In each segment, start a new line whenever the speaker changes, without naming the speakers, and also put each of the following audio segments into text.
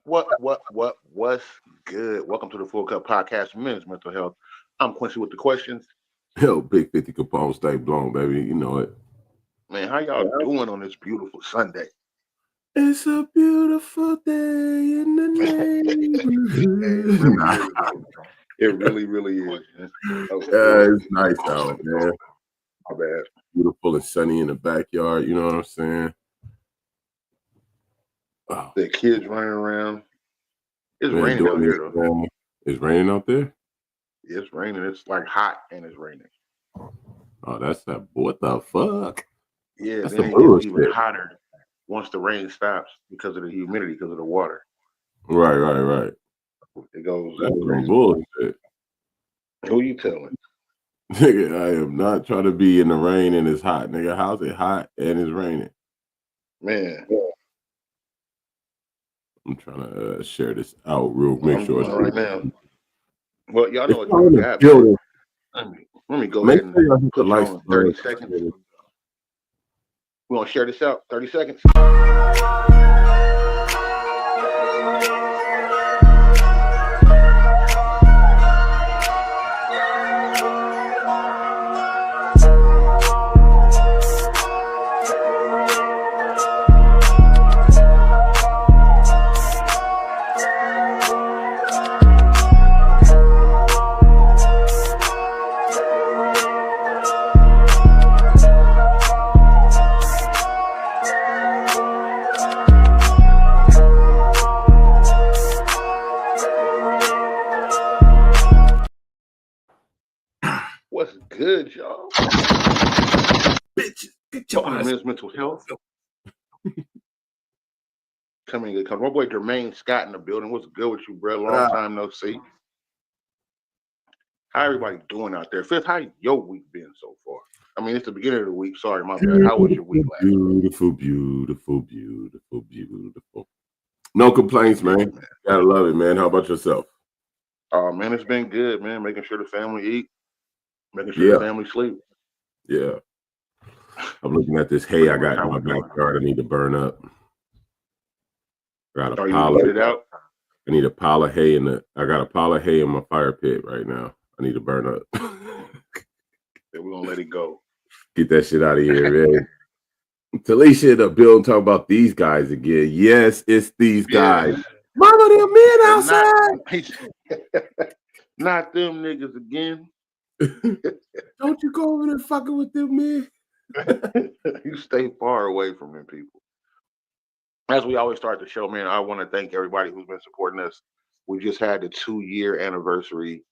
What's good? Welcome to the Full Cup Podcast, Men's Mental Health. I'm Quincy with the questions.
Yo, big 50 Capone, stay blown, baby. You know it.
Man, how y'all doing on this beautiful Sunday?
It's a beautiful day in the neighborhood.
It really is.
It's nice out, man.
My bad.
Beautiful and sunny in the backyard. You know what I'm saying?
Oh. The kids running around. It's
man,
raining out here, though.
Man. It's raining out there?
It's raining. It's like hot and it's raining.
Oh, that's that. What the fuck?
Yeah,
that's
then it gets even hotter once the rain stops because of the humidity, because of the water.
Right.
It goes.
That's some bullshit.
Who you telling?
Nigga, I am not trying to be in the rain and it's hot. Nigga, how's it hot and it's raining?
Man.
I'm trying to share this out make sure it's
right now. Well, y'all know what you got. Let me go ahead and put you on 30 seconds. We're going to share this out. 30 seconds. What's good, y'all?
Bitches, get your eyes.
Men's Mental Health. Coming good. My boy Jermaine Scott in the building. What's good with you, bro? Long time no see. How everybody doing out there? Fifth, how your week been so far? I mean, it's the beginning of the week. Sorry, my bad. How was your week last week?
Beautiful. No complaints, man. Gotta love it, man. How about yourself?
Oh, man, it's been good, man. Making sure the family eat. Making sure the family sleep.
Yeah. I'm looking at this hay I got in my backyard. I need to burn up. I got a pile of it out. I need a pile of hay I got a pile of hay in my fire pit right now. I need to burn up.
We're gonna let it go.
Get that shit out of here, man. Talisha in the building talking about these guys again. Yes, it's these guys. Mama, them men outside.
Not them niggas again.
Don't you go over there fucking with them men.
You stay far away from them people. As we always start the show, man, I want to thank everybody who's been supporting us. We just had the 2-year anniversary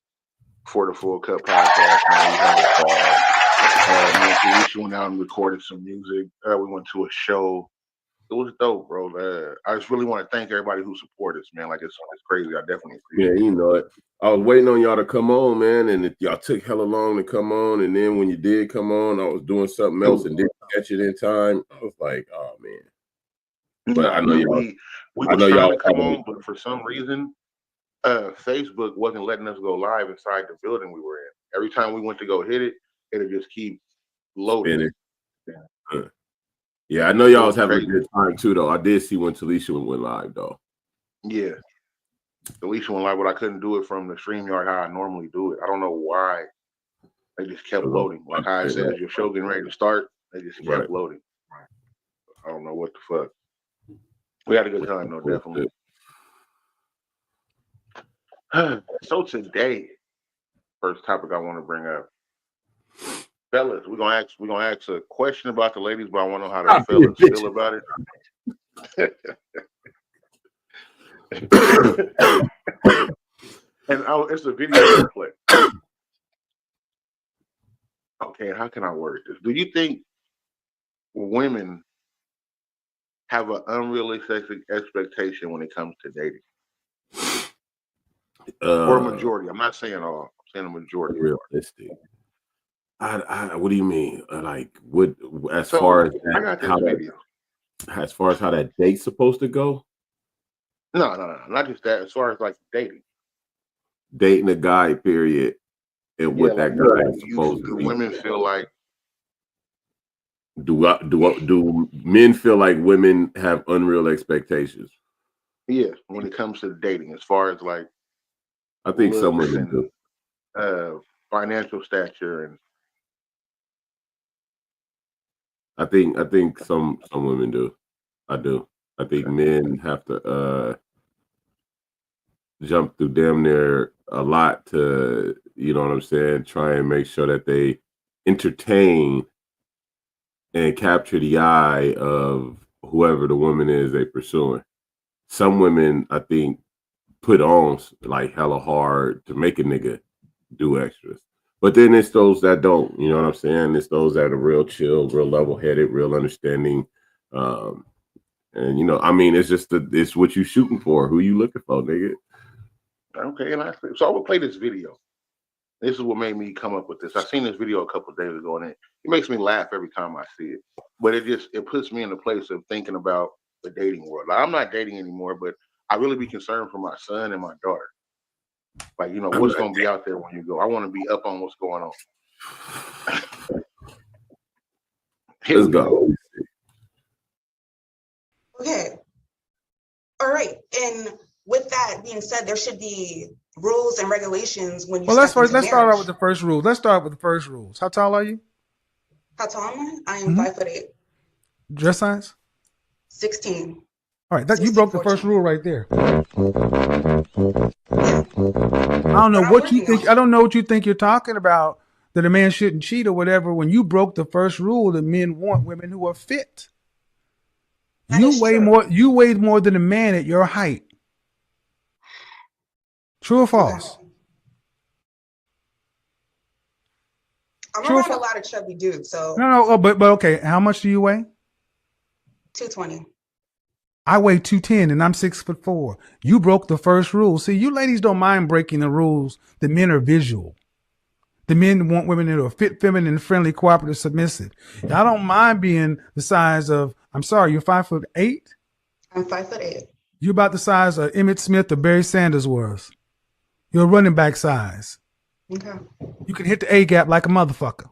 for the Full Cup Podcast. We went out and recorded some music. We went to a show. It was dope, bro. I just really want to thank everybody who supported us, man. Like, it's crazy. I definitely appreciate it.
Yeah, you know it. I was waiting on y'all to come on, man, and y'all took hella long to come on. And then when you did come on, I was doing something else and didn't catch it in time. I was like, oh, man. But I know y'all.
We were trying to come on, but for some reason, Facebook wasn't letting us go live inside the building we were in. Every time we went to go hit it, it'd just keep loading.
Yeah, I know y'all was having a good time too, though. I did see when Talisha went live, though.
Yeah, Talisha went live, but I couldn't do it from the StreamYard how I normally do it. I don't know why. They just kept loading. Like how I said, your show getting ready to start, they just kept loading. I don't know what the fuck. We had a good time, though, definitely. So today, first topic I want to bring up. Fellas, we're gonna ask a question about the ladies, but I want to know how the fellas feel about it. And it's a video play. Okay, how can I word this? Do you think women have an unrealistic expectation when it comes to dating? Or a majority? I'm not saying all. I'm saying a majority.
Realistic. What do you mean? Like, what? As far as
I got this video.
As far as how that date's supposed to go?
No, not just that. As far as like
dating a guy, period, and what that guy is supposed to be.
Do women feel like?
Do men feel like women have unreal expectations?
Yeah, when it comes to dating, as far as like
I think some
looks
women do.
and financial stature, and
I think some women do. I do. I think men have to jump through damn near a lot to, you know what I'm saying, try and make sure that they entertain and capture the eye of whoever the woman is they pursuing. Some women, I think, put on like hella hard to make a nigga do extras. But then it's those that don't, you know what I'm saying? It's those that are real chill, real level headed, real understanding. Um, and you know, I mean, it's just it's what you shooting for, who you looking for, nigga.
okay. And I would play this video. This is what made me come up with this. I seen this video a couple of days ago, and it makes me laugh every time I see it. But it puts me in the place of thinking about the dating world. Like, I'm not dating anymore, but I really be concerned for my son and my daughter. Like, you know,
I'm
what's
not,
going to be out there when you go. I want to be up on what's going on. Here
let's
we go.
Okay. All right. And with that being said, there should be rules and regulations when you
let's
step into
start out
marriage.
with the first rules. Let's start with the first rules. How tall are you?
How tall am I? I am 5'8".
Dress size?
16.
All right, you broke the first rule right there.
Yeah.
I don't know what you think. I don't know what you think you're talking about, that a man shouldn't cheat or whatever. When you broke the first rule, that men want women who are fit. You weigh more than a man at your height. True or false?
Okay. I'm around a lot of chubby dudes, so
no. But okay. How much do you weigh?
220.
I weigh 210 and I'm 6'4". You broke the first rule. See, you ladies don't mind breaking the rules. The men are visual. The men want women that are fit, feminine, friendly, cooperative, submissive. I don't mind being the size of, I'm sorry, you're 5'8"?
I'm 5'8".
You're about the size of Emmitt Smith or Barry Sanders was. You're a running back size.
Okay.
You can hit the A gap like a motherfucker.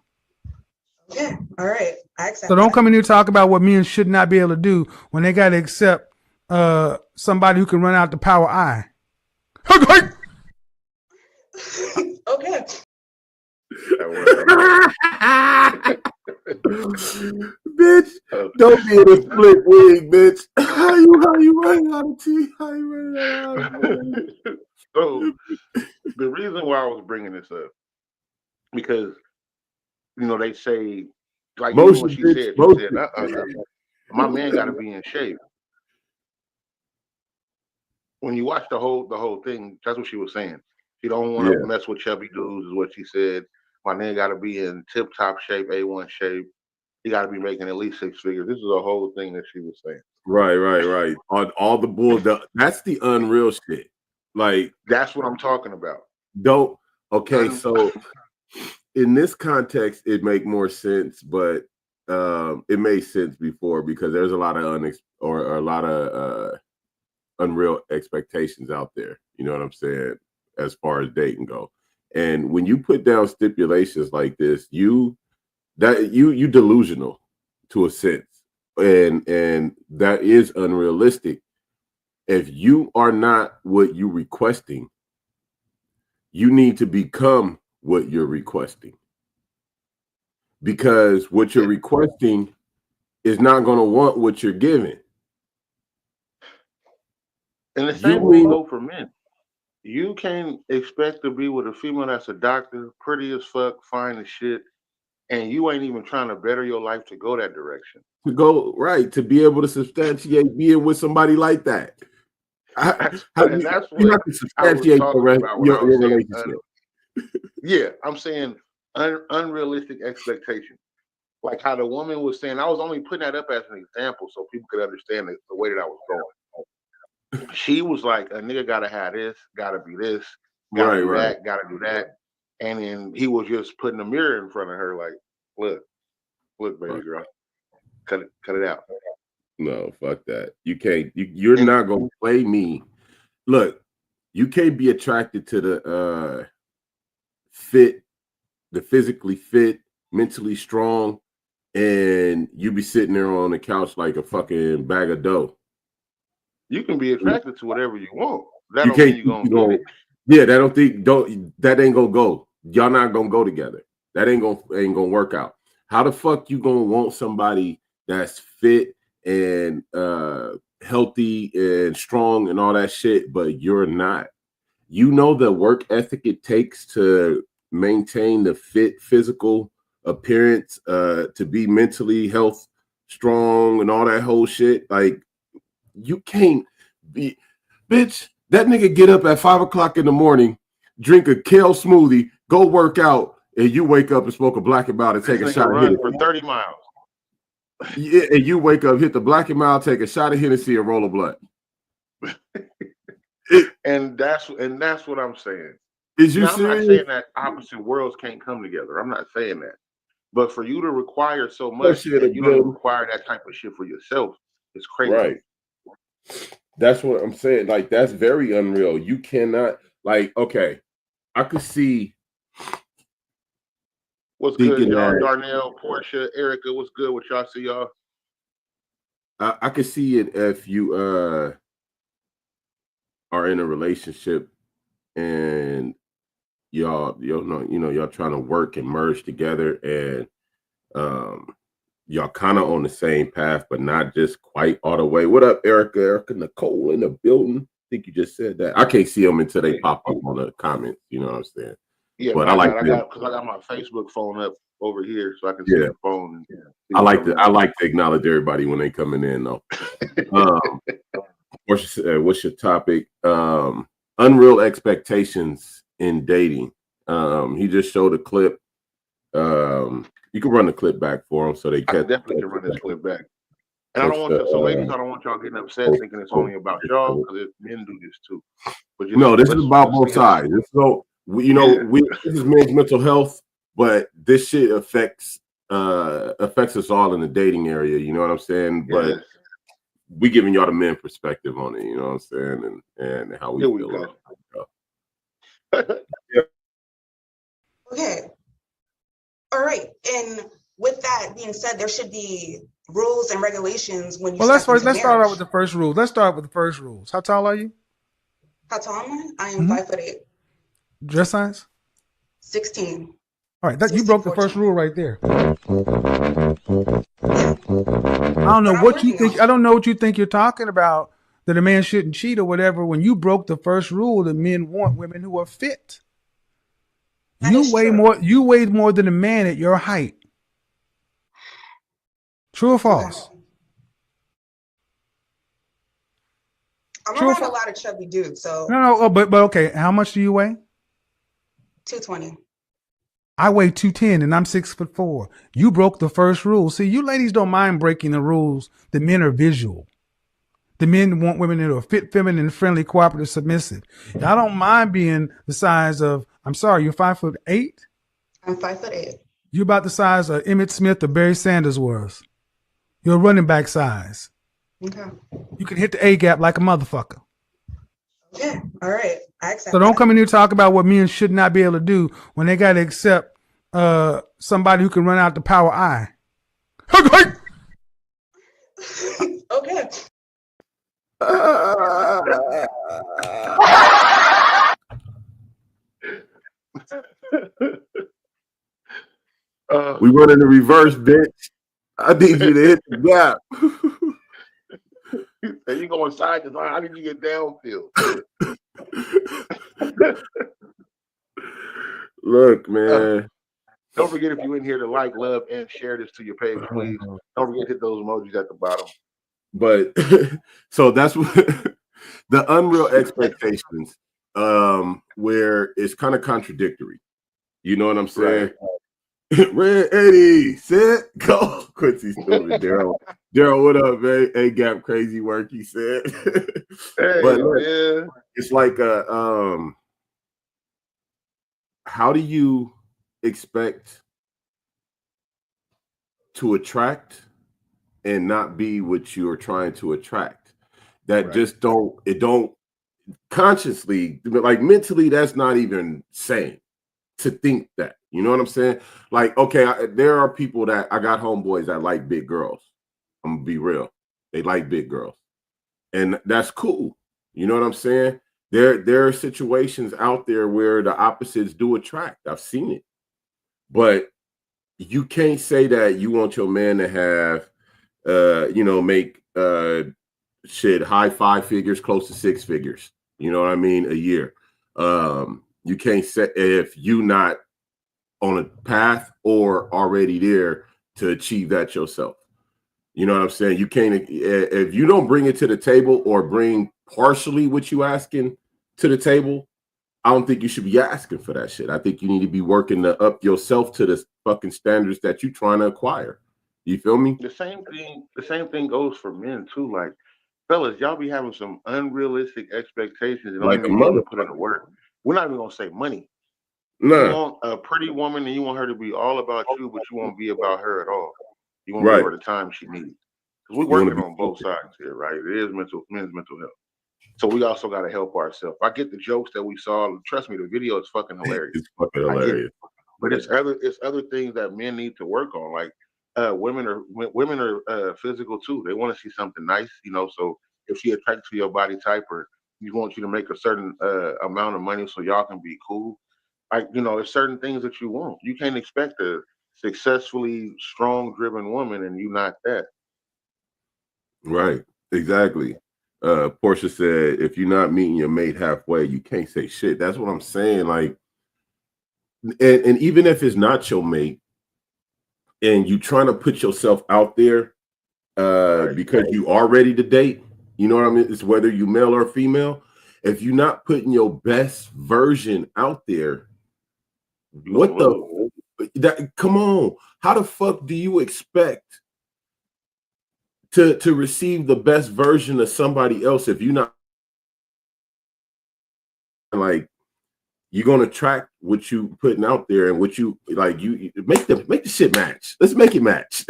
Okay. All right. I accept
So don't
that.
come in here and talk about what men should not be able to do when they got to accept somebody who can run out the power I.
Okay.
Bitch, don't be in a split wig, bitch. How you running out of tea? How you running out of
So the reason why I was bringing this up, because you know they say, like even what she said, my man got to be in shape. When you watch the whole thing, that's what she was saying. She don't want to mess with chubby dudes, is what she said. My man got to be in tip top shape, A1 shape. He got to be making at least 6 figures. This is a whole thing that she was saying.
Right. All the bull. That's the unreal shit. Like,
that's what I'm talking about.
So in this context, it make more sense, but it made sense before because there's a lot of a lot of unreal expectations out there. You know what I'm saying? As far as dating go, and when you put down stipulations like this, you delusional to a sense, and that is unrealistic. If you are not what you're requesting, you need to become what you're requesting, because what you're requesting is not going to want what you're giving.
And the same thing go for men. You can't expect to be with a female that's a doctor, pretty as fuck, fine as shit, and you ain't even trying to better your life to go that direction.
To be able to substantiate being with somebody like that.
That's what I was talking about when I was saying, yeah, I'm saying unrealistic expectation. Like how the woman was saying, I was only putting that up as an example so people could understand the way that I was going. She was like, a nigga gotta have this, gotta be this, gotta do that, gotta do that. And then he was just putting a mirror in front of her, like, look, baby girl, cut it out.
No, fuck that. You can't. You're not gonna play me. Look, you can't be attracted to the fit, the physically fit, mentally strong, and you be sitting there on the couch like a fucking bag of dough.
You can be attracted to whatever you want. That
You
don't mean
can't.
you're gonna get it.
Yeah, that ain't gonna go. Y'all not gonna go together. That ain't gonna work out. How the fuck you gonna want somebody that's fit and healthy and strong and all that shit, but you're not? You know the work ethic it takes to maintain the fit physical appearance, to be mentally health strong and all that whole shit. Like, you can't be, bitch. That nigga get up at 5 o'clock in the morning, drink a kale smoothie, go work out, and you wake up and smoke a black and mild and take a shot of Hennessy
for 30 miles.
Yeah, and you wake up, hit the black and mild, take a shot of Hennessy, and roll a blunt.
And that's what I'm saying.
Is you
now,
serious?
I'm not saying that opposite worlds can't come together. I'm not saying that. But for you to require so much and you don't even require that type of shit for yourself, it's crazy.
Right. That's what I'm saying. Like, that's very unreal. You cannot, like, okay, I could see.
What's good, y'all? Darnell, Portia, Erica, what's good with y'all? See y'all.
I could see it if you are in a relationship and y'all trying to work and merge together, and y'all kind of on the same path, but not just quite all the way. What up, Erica? Erica Nicole in the building. I think you just said that. I can't see them until they pop up on the comments. You know what I'm saying?
Yeah, but I got my Facebook phone up over here, so I can see the phone. And
I like to acknowledge everybody when they coming in, though. What's your topic? Unreal expectations in dating. He just showed a clip. You can run the clip back for them so they can.
Definitely can run this clip back. And I don't want ladies, I don't want y'all getting upset thinking it's only about y'all, because men do this too. But
no, this is about both sides. So this is men's mental health, but this shit affects us all in the dating area. You know what I'm saying? But we giving y'all the men perspective on it. You know what I'm saying? And how we feel.
Okay. All right. And with that being said, there should be rules and regulations when you.
Well, let's start out with the first rules. Let's start with the first rules. How tall are you?
How tall am I? I am 5'8".
Dress size?
16.
All right, you broke 14. The first rule right there. I don't know what you think. I don't know what you think you're talking about, that a man shouldn't cheat or whatever. When you broke the first rule, that men want women who are fit. You weigh more than a man at your height. True or false?
I'm around a lot of chubby dudes, so
no. But okay. How much do you weigh?
220.
I weigh 210 and I'm 6'4". You broke the first rule. See, you ladies don't mind breaking the rules. The men are visual. The men want women that are fit, feminine, friendly, cooperative, submissive. I don't mind being the size of. I'm sorry, you're 5'8".
I'm 5'8".
You're about the size of Emmitt Smith or Barry Sanders was. You're a running back size.
Okay.
You can hit the A gap like a motherfucker.
Okay. All right. I accept.
So don't come in here and talk about what men should not be able to do when they got to accept somebody who can run out the power I.
Okay.
We running the reverse, bitch. I need you to hit the gap.
And you going side to side. How did you get downfield?
Look, man.
Don't forget, if you're in here, to like, love, and share this to your page, please. Don't forget to hit those emojis at the bottom.
But so that's what the unreal expectations, where it's kind of contradictory. You know what I'm saying? Right. Red Eddie, set, go. Quincy stupid. Daryl, what up, man? A gap crazy work, he said.
Hey,
but it's like how do you expect to attract and not be what you're trying to attract? That just don't consciously, like mentally, that's not even sane to think that. You know what I'm saying? Like, okay, there are people that I got homeboys that like big girls. I'm gonna be real. They like big girls. and that's cool. You know what I'm saying? There are situations out there where the opposites do attract. I've seen it, but you can't say that you want your man to have, make shit high 5 figures, close to 6 figures. You know what I mean? A year. You can't say if you not on a path or already there to achieve that yourself. You know what I'm saying? You can't, if you don't bring it to the table or bring partially what you asking to the table, I don't think you should be asking for that shit. I think you need to be working to up yourself to the fucking standards that you're trying to acquire. You feel me?
The same thing goes for men too. Like, fellas, y'all be having some unrealistic expectations and don't
Like a
even be willing
mother.
to put in the work. We're not even gonna say money. You
Nah,
want a pretty woman and you want her to be all about you, but you won't be about her at all. You won't give
right.
her the time she needs. Because we're
You want to
working
be
on both sides here, right? It is men's mental health. So we also got to help ourselves. I get the jokes that we saw. Trust me, the video is fucking hilarious.
It's fucking
I get it.
hilarious.
But it's other things that men need to work on. Like women are physical too. They want to see something nice, So if she attracts to your body type, or you want you to make a certain amount of money so y'all can be cool, like there's certain things that you want. You can't expect a successfully strong driven woman and you not that.
Right. Exactly. Portia said, if you're not meeting your mate halfway, you can't say shit. That's what I'm saying. Like, and even if it's not your mate and you trying to put yourself out there
Right.
because you are ready to date, you know what I mean? It's whether you male or female. If you're not putting your best version out there, what the come on? How the fuck do you expect to receive the best version of somebody else if you're not like you're gonna track what you putting out there and what you like you make the shit match. Let's make it match.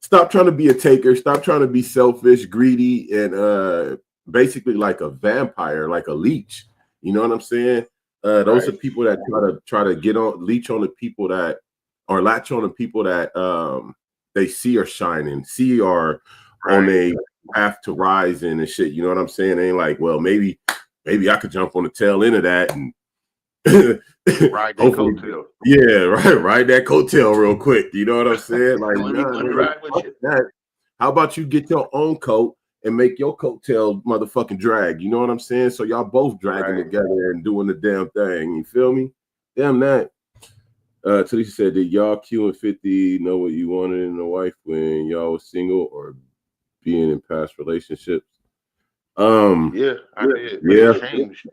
Stop trying to be a taker, stop trying to be selfish, greedy, and basically like a vampire, like a leech. You know what I'm saying? Those are people that try to get on leech on the people that or latch on the people that they see are shining, see are on a path to rising and shit. You know what I'm saying? They ain't like, well, maybe I could jump on the tail end of that and
ride that coattail.
Yeah, ride that coattail real quick. You know what I'm saying? Like, that. How about you get your own coat and make your coattail motherfucking drag? You know what I'm saying? So y'all both dragging together and doing the damn thing. You feel me? Damn that. Talisha said, did y'all Q and 50 know what you wanted in a wife when y'all was single or being in past relationships?
Yeah, I did. But it changed.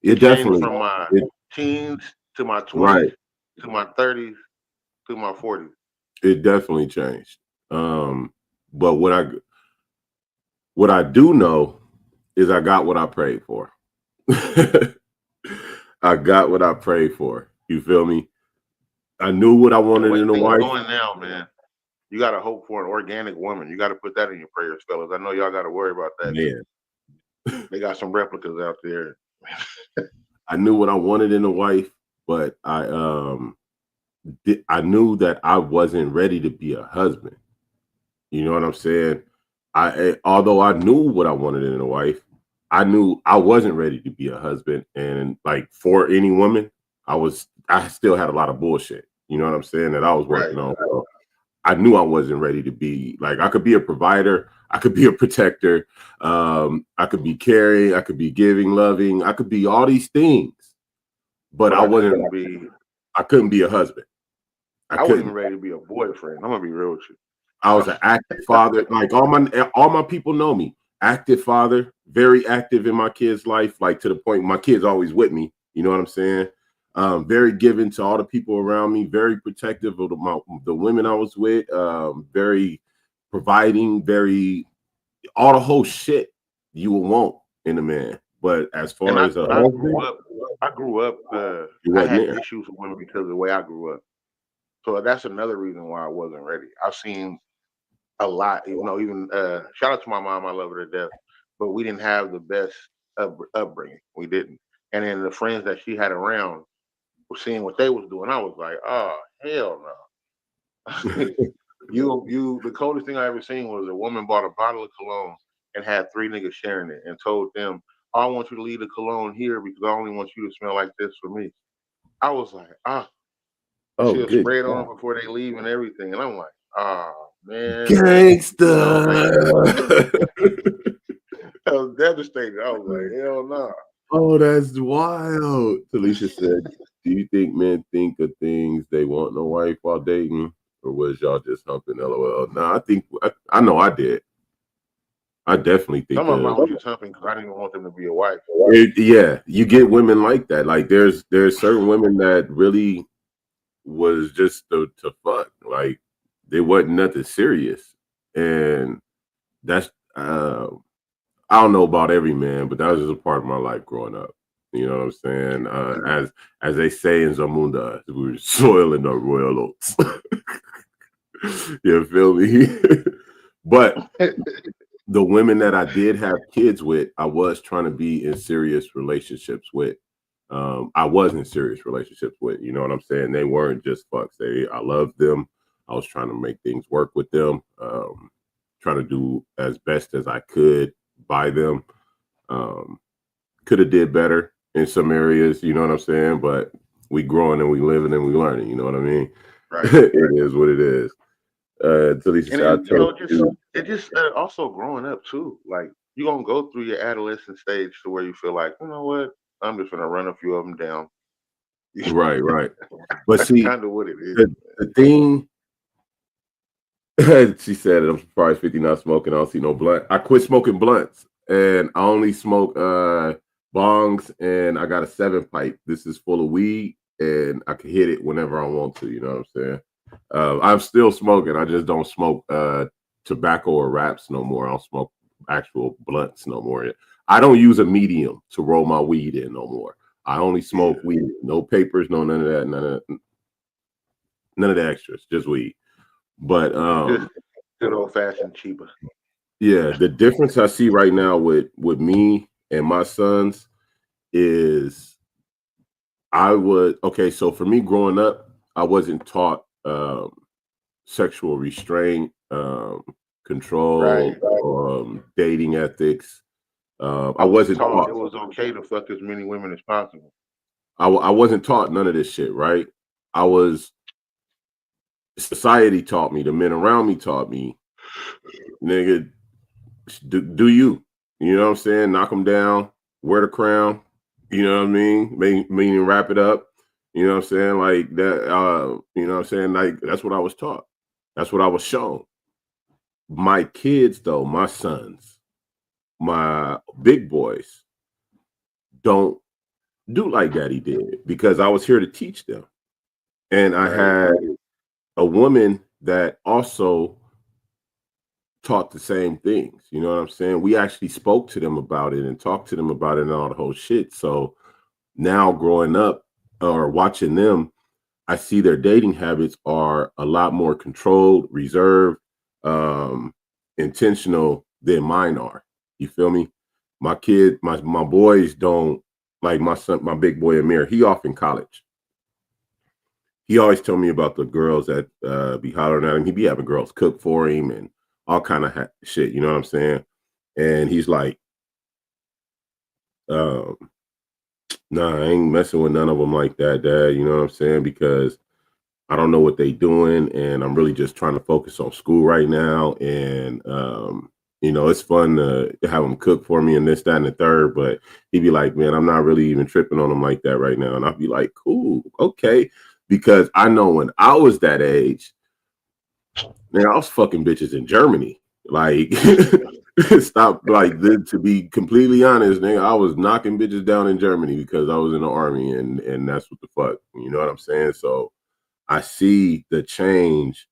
It definitely
changed from my teens to my 20s to my 30s to my 40s.
It definitely changed. But what I do know is I got what I prayed for. I got what I prayed for. You feel me? I knew what I wanted in a wife.
Going now, man. You got to hope for an organic woman. You got to put that in your prayers, fellas. I know y'all got to worry about that.
Man.
They got some replicas out there.
I knew what I wanted in a wife, but I knew that I wasn't ready to be a husband. You know what I'm saying? Although I knew what I wanted in a wife, I knew I wasn't ready to be a husband. And like for any woman, I still had a lot of bullshit. You know what I'm saying? That I was working on. So I knew I wasn't ready to be like, I could be a provider. I could be a protector. I could be caring. I could be giving, loving. I could be all these things, but I couldn't be a husband.
I wasn't even ready to be a boyfriend. I'm gonna be real with you.
I was an active father. Like all my people know me. Active father, very active in my kids' life, like to the point my kids always with me. You know what I'm saying? Very giving to all the people around me, very protective of the women I was with, very providing, very all the whole shit you would want in a man. But as far as
I grew up, I had issues with women because of the way I grew up. So that's another reason why I wasn't ready. I've seen a lot, even shout out to my mom, I love her to death, but we didn't have the best upbringing. We didn't. And then the friends that she had around were seeing what they was doing. I was like, oh, hell no. The coldest thing I ever seen was a woman bought a bottle of cologne and had 3 niggas sharing it and told them, I want you to leave the cologne here because I only want you to smell like this for me. I was like, and
Oh,
she'll
good
spray it on
God.
them before they leave and everything. And I'm like, man,
Gangsta.
I was devastated. I was like, hell no.
Oh, that's wild. Talisha said, do you think men think of things they want in a wife while dating? Or was y'all just humping LOL? No, I know I did. I definitely think
Some of them I was just humping because I didn't even want them to be a wife.
yeah, you get women like that. Like there's certain women that really was just to fuck. Like they wasn't nothing serious. And that's I don't know about every man, but that was just a part of my life growing up. You know what I'm saying? As they say in Zamunda, we were soiling the royal oats. You feel me? But the women that I did have kids with, I was trying to be in serious relationships with. I was in serious relationships with. You know what I'm saying? They weren't just fucks. I loved them. I was trying to make things work with them. Trying to do as best as I could by them. Could have did better in some areas, you know what I'm saying? But we growing and we living and we learning, you know what I mean?
Right.
It is what it is. Talisha
And
said,
then, it just also growing up too. Like you're gonna go through your adolescent stage to where you feel like, you know what, I'm just gonna run a few of them down.
right. But
That's
see,
kind of what it is.
the thing, she said, I'm surprised 50 not smoking. I don't see no blunt. I quit smoking blunts and I only smoke bongs and I got a 7 pipe. This is full of weed and I can hit it whenever I want to. You know what I'm saying? I'm still smoking. I just don't smoke tobacco or wraps no more. I don't smoke actual blunts no more. I don't use a medium to roll my weed in no more. I only smoke weed. No papers, no none of that, none of the extras, just weed. But
Just good old fashioned cheaper.
yeah, the difference I see right now with me and my sons is so for me growing up, I wasn't taught sexual restraint, control,
Right.
dating ethics. I
I was
wasn't
taught
taught.
it was okay to fuck as many women as possible.
I wasn't taught none of this shit, right? Society taught me, the men around me taught me, nigga, do you. You know what I'm saying? Knock them down, wear the crown. You know what I mean? Meaning wrap it up. You know what I'm saying? Like that, you know what I'm saying? Like that's what I was taught. That's what I was shown. My kids, though, my sons, my big boys, don't do like Daddy did because I was here to teach them. And I had a woman that also taught the same things. You know what I'm saying? We actually spoke to them about it and talked to them about it and all the whole shit. So now growing up or watching them, I see their dating habits are a lot more controlled, reserved, intentional than mine are. You feel me? My kid, my boys don't like my son, my big boy Amir. He off in college. He always tell me about the girls that be hollering at him. He be having girls cook for him and all kind of shit. You know what I'm saying? And he's like, nah, I ain't messing with none of them like that, Dad. You know what I'm saying? Because I don't know what they doing, and I'm really just trying to focus on school right now. And you know, it's fun to have them cook for me and this, that, and the third. But he'd be like, "Man, I'm not really even tripping on them like that right now." And I'd be like, "Cool, okay," because I know when I was that age, man, I was fucking bitches in Germany. Like, stop. Like, to be completely honest, nigga, I was knocking bitches down in Germany because I was in the army, and that's what the fuck. You know what I'm saying? So I see the change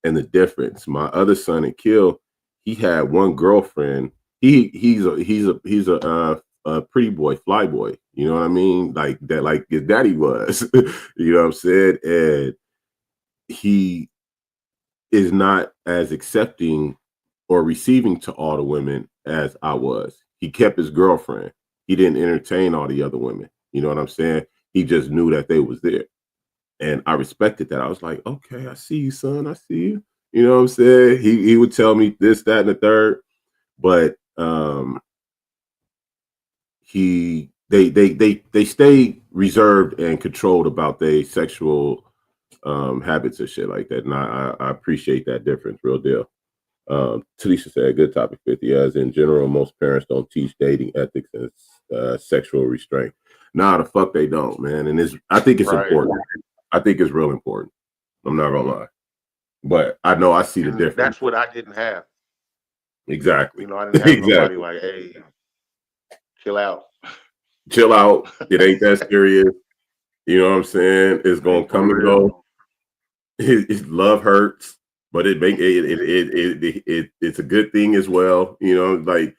and the difference. My other son, Akil, he had one girlfriend. He's a pretty boy, fly boy. You know what I mean? Like that, like his daddy was. You know what I'm saying? And he is not as accepting or receiving to all the women as I was. He kept his girlfriend. He didn't entertain all the other women. You know what I'm saying? He just knew that they was there. And I respected that. I was like, okay, I see you, son. I see you. You know what I'm saying? He would tell me this, that, and the third. But they stay reserved and controlled about their sexual habits and shit like that. And I appreciate that difference, real deal. Talisha said, good topic, 50. As in general, most parents don't teach dating ethics and sexual restraint. Nah, the fuck they don't, man. And I think it's important. I think it's real important. I'm not gonna lie. But I know I see the difference.
That's what I didn't have.
Exactly.
You know, I didn't have nobody like, hey, chill out.
Chill out. It ain't that serious. You know what I'm saying? It's gonna come and go. His love hurts, but it's a good thing as well. You know, like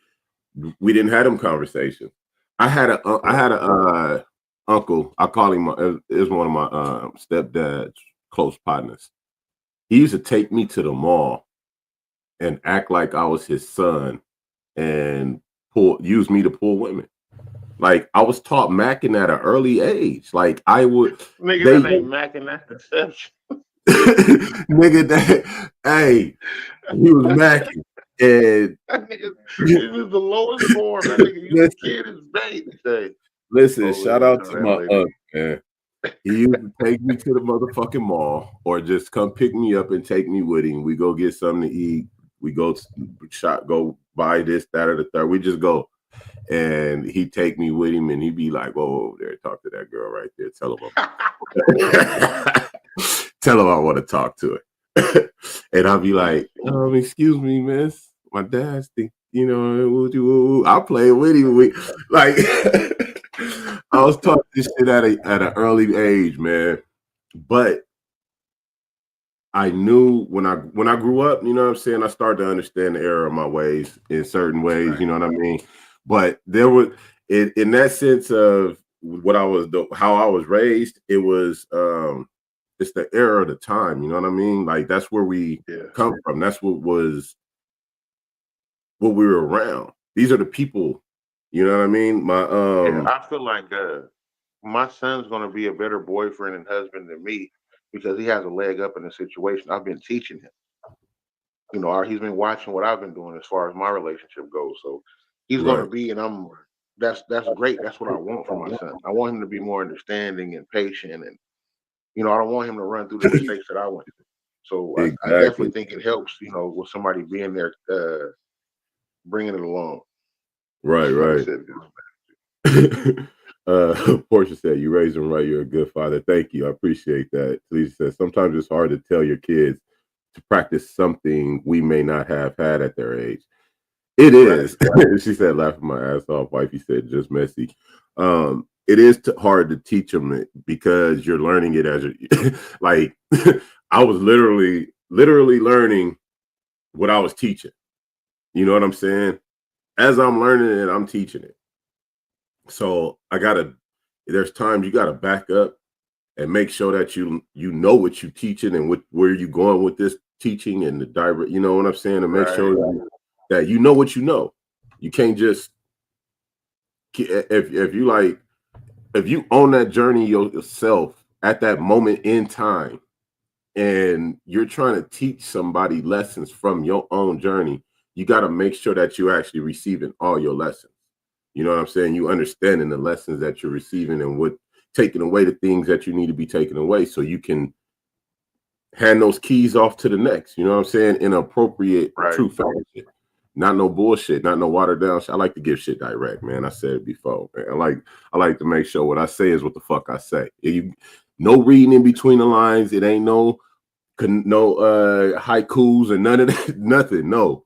we didn't have them conversations. I had a uncle. I call him is one of my stepdad's close partners. He used to take me to the mall and act like I was his son and use me to pull women. Like I was taught macking at an early age. Like I would.
Nigga, that ain't macking, that's deception.
Nigga, hey, he was macking. And
that nigga is the lowest form. That nigga used to kid his baby.
Listen, shout out to my uncle, man. He used to take me to the motherfucking mall or just come pick me up and take me with him. We go get something to eat. We go go buy this, that, or the third. We just go. And he'd take me with him and he'd be like, "Whoa, over there, talk to that girl right there. Tell him tell him I want to talk to her." And I'll be like, excuse me, miss. My dad's you know, I'll play with him. Like I was taught this shit at an early age, man. But I knew when I grew up, you know what I'm saying, I started to understand the error of my ways in certain ways, right. You know what I mean? But there was in that sense of what how I was raised, it was it's the era of the time, you know what I mean? Like that's where we come from. That's what we were around. These are the people, you know what I mean?
I feel like my son's gonna be a better boyfriend and husband than me because he has a leg up in the situation. I've been teaching him. You know, he's been watching what I've been doing as far as my relationship goes. So he's gonna be, and that's great. That's what I want for my son. I want him to be more understanding and patient, and you know, I don't want him to run through the mistakes that I went through. So I definitely think it helps, you know, with somebody being there, bringing it along.
Right. Portia said, "You raised him right. You're a good father." Thank you. I appreciate that. Lisa said, "Sometimes it's hard to tell your kids to practice something we may not have had at their age." It is. She said, laughing my ass off. Wifey said, "Just messy." It is hard to teach them because you're learning it as like I was literally learning what I was teaching. You know what I'm saying? As I'm learning it, I'm teaching it. So there's times you gotta back up and make sure that you know what you're teaching and where you're going with this teaching and the direct, you know what I'm saying? And make sure that you know what you know. You can't just if you own that journey yourself at that moment in time and you're trying to teach somebody lessons from your own journey, you got to make sure that you're actually receiving all your lessons. You know what I'm saying? You understanding the lessons that you're receiving and what taking away the things that you need to be taken away so you can hand those keys off to the next, you know what I'm saying? In appropriate, true fashion. Not no bullshit, not no watered down shit. I like to give shit direct, man. I said it before, man. I like to make sure what I say is what the fuck I say. No reading in between the lines. It ain't no haikus and none of that. Nothing. No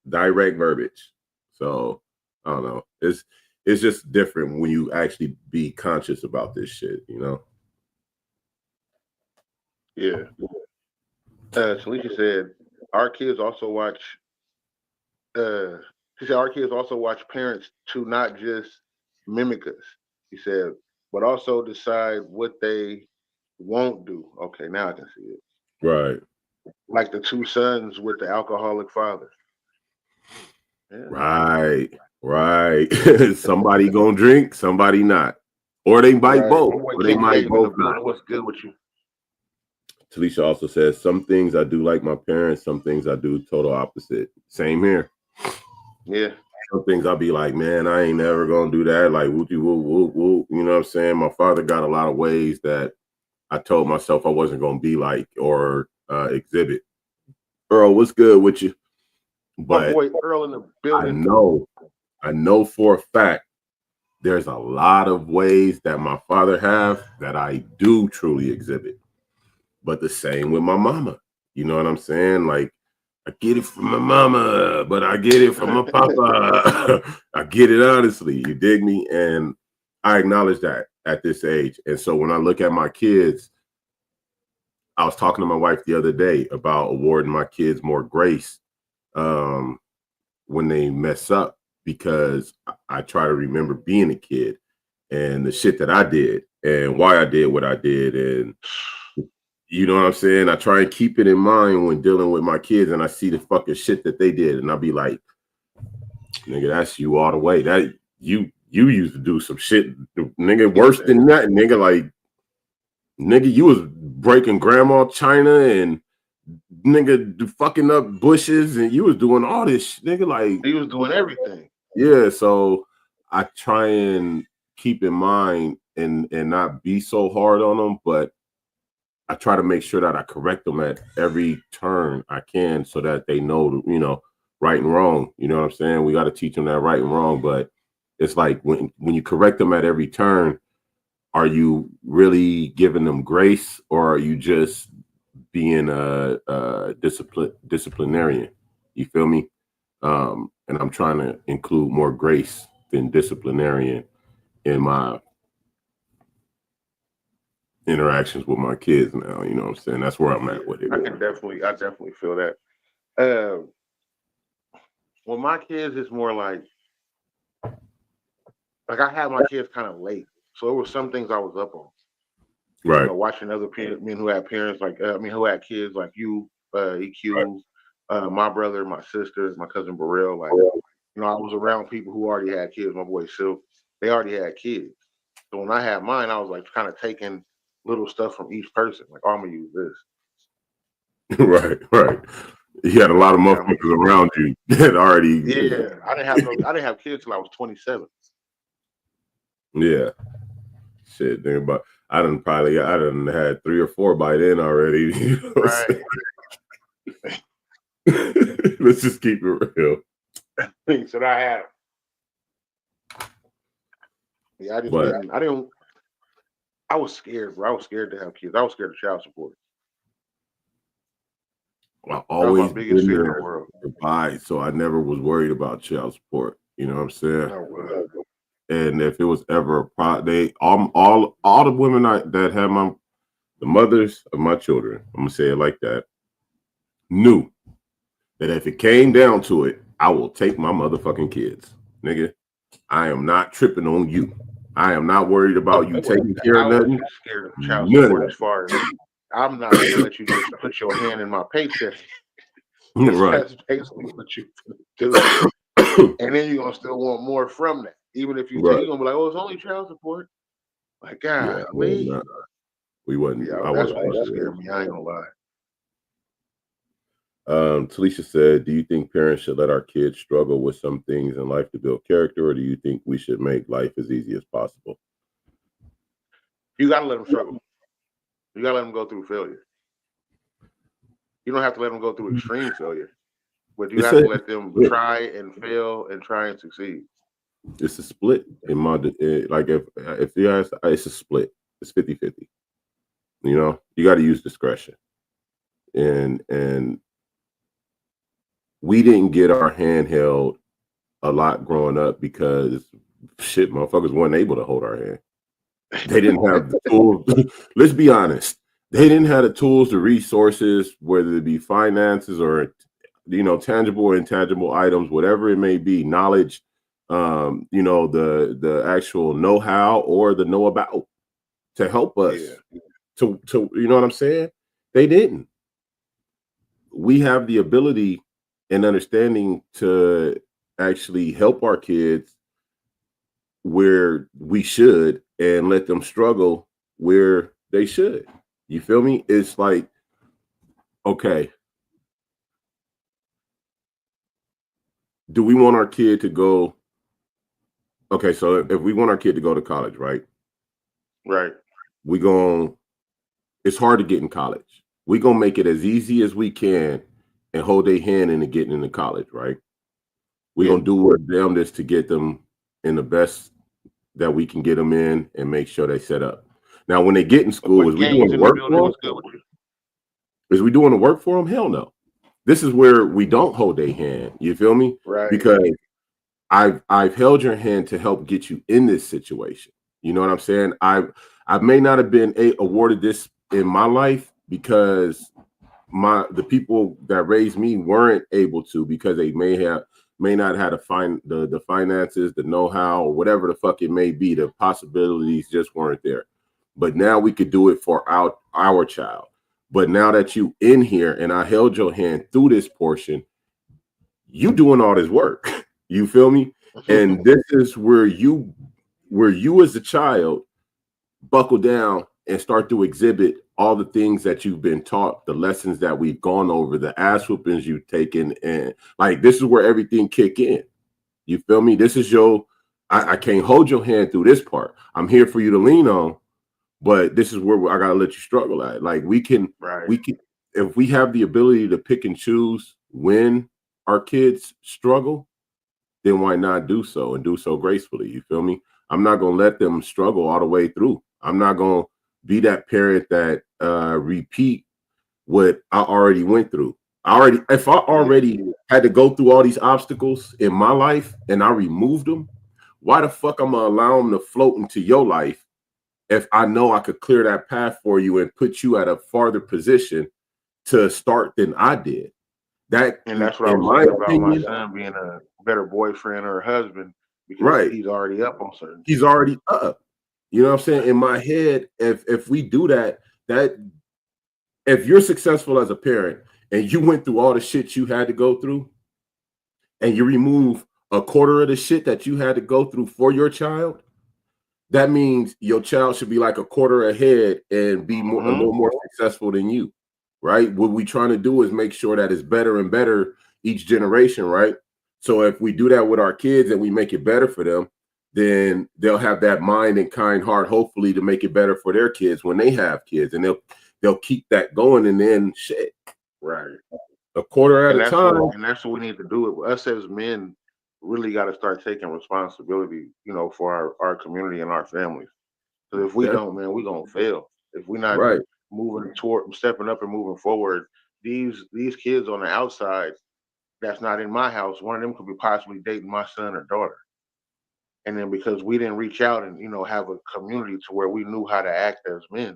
direct verbiage. So I don't know. It's just different when you actually be conscious about this shit, you know?
Yeah. Talisha said our kids also watch she said our kids also watch parents to not just mimic us. He said, but also decide what they won't do. Okay, now I can see it.
Right.
Like the two sons with the alcoholic father.
Yeah. Right. Somebody gonna drink, somebody not. Or they might both. Or they might both not.
What's good with you?
Talisha also says, some things I do like my parents, some things I do total opposite. Same here.
Yeah.
some things I'll be like, man, I ain't never gonna do that. Like, whoopie whoop whoop whoop. You know what I'm saying? My father got a lot of ways that I told myself I wasn't gonna be like or exhibit. Earl, what's good with you?
My
But
boy Earl in the building.
I know for a fact there's a lot of ways that my father have that I do truly exhibit. But the same with my mama. You know what I'm saying? Like, I get it from my mama, but I get it from my papa. I get it honestly. You dig me? And I acknowledge that at this age. And so when I look at my kids, I was talking to my wife the other day about awarding my kids more grace when they mess up, because I try to remember being a kid and the shit that I did and why I did what I did. And you know what I'm saying? I try and keep it in mind when dealing with my kids, and I see the fucking shit that they did, and I'll be like, nigga, that's you all the way. That you used to do some shit, nigga, worse than that, nigga. Like, nigga, you was breaking grandma china and nigga fucking up bushes, and you was doing all this, nigga. Like,
he was doing everything.
Yeah, so I try and keep in mind and not be so hard on them, but I try to make sure that I correct them at every turn I can so that they know, you know, right and wrong. You know what I'm saying? We got to teach them that right and wrong. But it's like when you correct them at every turn, are you really giving them grace, or are you just being a disciplinarian? You feel me? And I'm trying to include more grace than disciplinarian in my interactions with my kids now. You know what I'm saying? That's where I'm at with it.
I definitely feel that. Well, my kids is more like I had my kids kind of late, so there were some things I was up on.
Right.
You know, watching other men who had parents like who had kids like you, EQ, my brother, my sister, my cousin Burrell. Like, you know, I was around people who already had kids. My boy Silk, they already had kids. So when I had mine, I was like kind of taking little stuff from each person. Like, oh, I'm gonna use this.
right. You had a lot of motherfuckers around you that already.
Yeah, I didn't have kids till I was 27.
Yeah. Shit, think about. I done had 3 or 4 by then already. You know
Right.
Let's just keep it real.
So I had them. Yeah, I was scared, bro. I was scared to have kids. I was scared of child support.
I always
been in the
world. So I never was worried about child support. You know what I'm saying? And if it was ever a problem, all the women that had the mothers of my children, I'm gonna say it like that, knew that if it came down to it, I will take my motherfucking kids, nigga. I am not tripping on you. I am not worried about you taking care of nothing.
I'm scared of child support as far as I'm not gonna let you just put your hand in my paycheck.
Right.
That's basically what you do. And then you're gonna still want more from that. Even if you take, you're gonna be like, oh, it's only child support. Like, God,
we wasn't.
Yeah, that's what scared me. I ain't gonna lie.
Talisha said, do you think parents should let our kids struggle with some things in life to build character, or do you think we should make life as easy as possible?
You gotta let them struggle. You gotta let them go through failure. You don't have to let them go through extreme failure, but you have to let them try and fail and try and succeed.
It's a split in my like if you ask, it's a split. It's 50-50. You know, you got to use discretion. And we didn't get our hand held a lot growing up because shit, motherfuckers weren't able to hold our hand. They didn't have the tools. Let's be honest. They didn't have the tools, the resources, whether it be finances or, you know, tangible or intangible items, whatever it may be, knowledge, you know, the actual know-how or the know about to help us to you know what I'm saying? They didn't. We have the ability and understanding to actually help our kids where we should and let them struggle where they should. You feel me? It's like, okay, do we want our kid to go? Okay, so if we want our kid to go to college, right?
Right.
We going it's hard to get in college. We gonna make it as easy as we can and hold their hand into getting into college, right? We're gonna do our damnedest to get them in the best that we can get them in and make sure they set up. Now, when they get in school, is we doing the work for them? Is we doing the work for them? Hell no. This is where we don't hold their hand. You feel me?
Right.
Because I've held your hand to help get you in this situation. You know what I'm saying? I may not have been awarded this in my life because the people that raised me weren't able to, because they may not have the finances, the know-how, or whatever the fuck it may be. The possibilities just weren't there. But now we could do it for our child. But now that you in here and I held your hand through this portion, you doing all this work. You feel me? And this is where you as a child buckle down and start to exhibit all the things that you've been taught, the lessons that we've gone over, the ass whoopings you've taken. And like, this is where everything kick in. You feel me? This is I can't hold your hand through this part. I'm here for you to lean on, but this is where I got to let you struggle at. Like we can, if we have the ability to pick and choose when our kids struggle, then why not do so and do so gracefully? You feel me? I'm not going to let them struggle all the way through. I'm not going to be that parent that repeat what I already went through. If I already had to go through all these obstacles in my life and I removed them, why the fuck I'm going to allow them to float into your life if I know I could clear that path for you and put you at a farther position to start than I did?
And that's what I was saying about my son being a better boyfriend or a husband, because he's already up on certain things.
He's already up. You know what I'm saying? In my head, if we do that if you're successful as a parent and you went through all the shit you had to go through and you remove a quarter of the shit that you had to go through for your child, that means your child should be like a quarter ahead and be a little more successful than you. Right? What we trying to do is make sure that it's better and better each generation, right? So if we do that with our kids and we make it better for them, then they'll have that mind and kind heart, hopefully, to make it better for their kids when they have kids, and they'll keep that going. And then shit,
right,
a quarter at a time.
And that's what we need to do. Us as men really got to start taking responsibility, for our community and our families. Because if we don't, man, we're gonna fail. If we're not stepping up and moving forward, these kids on the outside that's not in my house, one of them could be possibly dating my son or daughter. And then because we didn't reach out and have a community to where we knew how to act as men,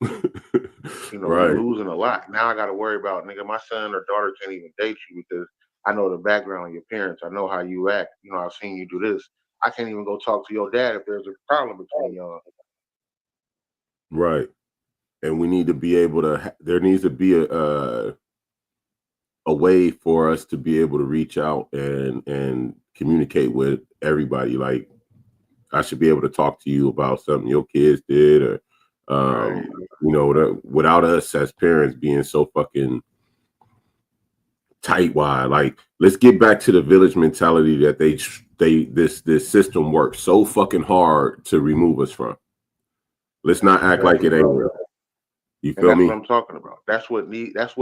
we're losing a lot. Now I got to worry about, nigga, my son or daughter can't even date you because I know the background of your parents. I know how you act. I've seen you do this. I can't even go talk to your dad if there's a problem between y'all.
Right. And we need to be able to, there needs to be a way for us to be able to reach out and communicate with everybody. Like, I should be able to talk to you about something your kids did, or without us as parents being so fucking tightwad. Like, let's get back to the village mentality that this system works so fucking hard to remove us from. Let's not act like it ain't real. You feel me?
That's what I'm talking about. That's what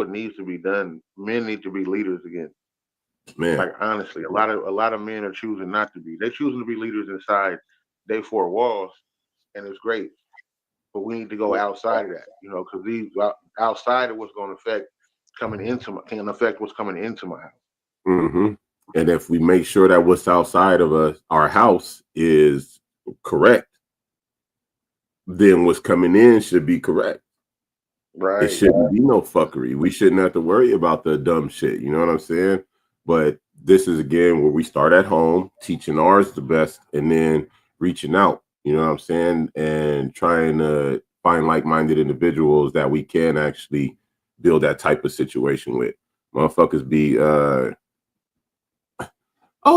needs to be done. Men need to be leaders again.
Man,
like honestly, a lot of men are choosing not to be. They're choosing to be leaders inside their four walls, and it's great. But we need to go outside of that, because these outside of what's going to affect can affect what's coming into my house.
Mm-hmm. And if we make sure that what's outside of our house is correct, then what's coming in should be correct.
Right.
It shouldn't be no fuckery. We shouldn't have to worry about the dumb shit. You know what I'm saying? But this is again where we start at home, teaching ours the best, and then reaching out. You know what I'm saying? And trying to find like-minded individuals that we can actually build that type of situation with. Motherfuckers be oh,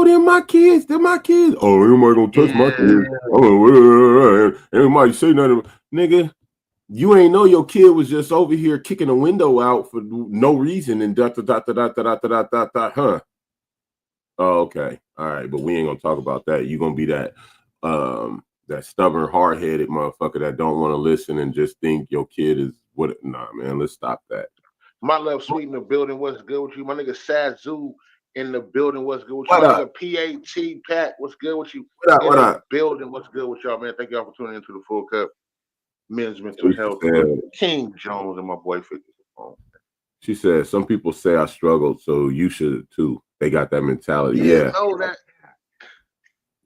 they're my kids. They're my kids. Oh, everybody gonna touch my kids. Oh, everybody say nothing. Nigga, you ain't know your kid was just over here kicking a window out for no reason and huh? Oh, okay. All right, but we ain't gonna talk about that. You gonna be that that stubborn, hard-headed motherfucker that don't want to listen and just think your kid is what. Nah, man, let's stop that.
My love sweet in the building. What's good with you? My nigga Sazoo in the building. What's good with you?
What
My
up?
nigga PAT Pat. What's good with you?
What up?
In
What
the
up?
building. What's good with y'all, man? Thank y'all for tuning into the Full Cup Men's Mental
She
Health
said,
with King Jones and my boy 50.
she said, some people say I struggled, so you should too. They got that mentality. Yeah.
Know that.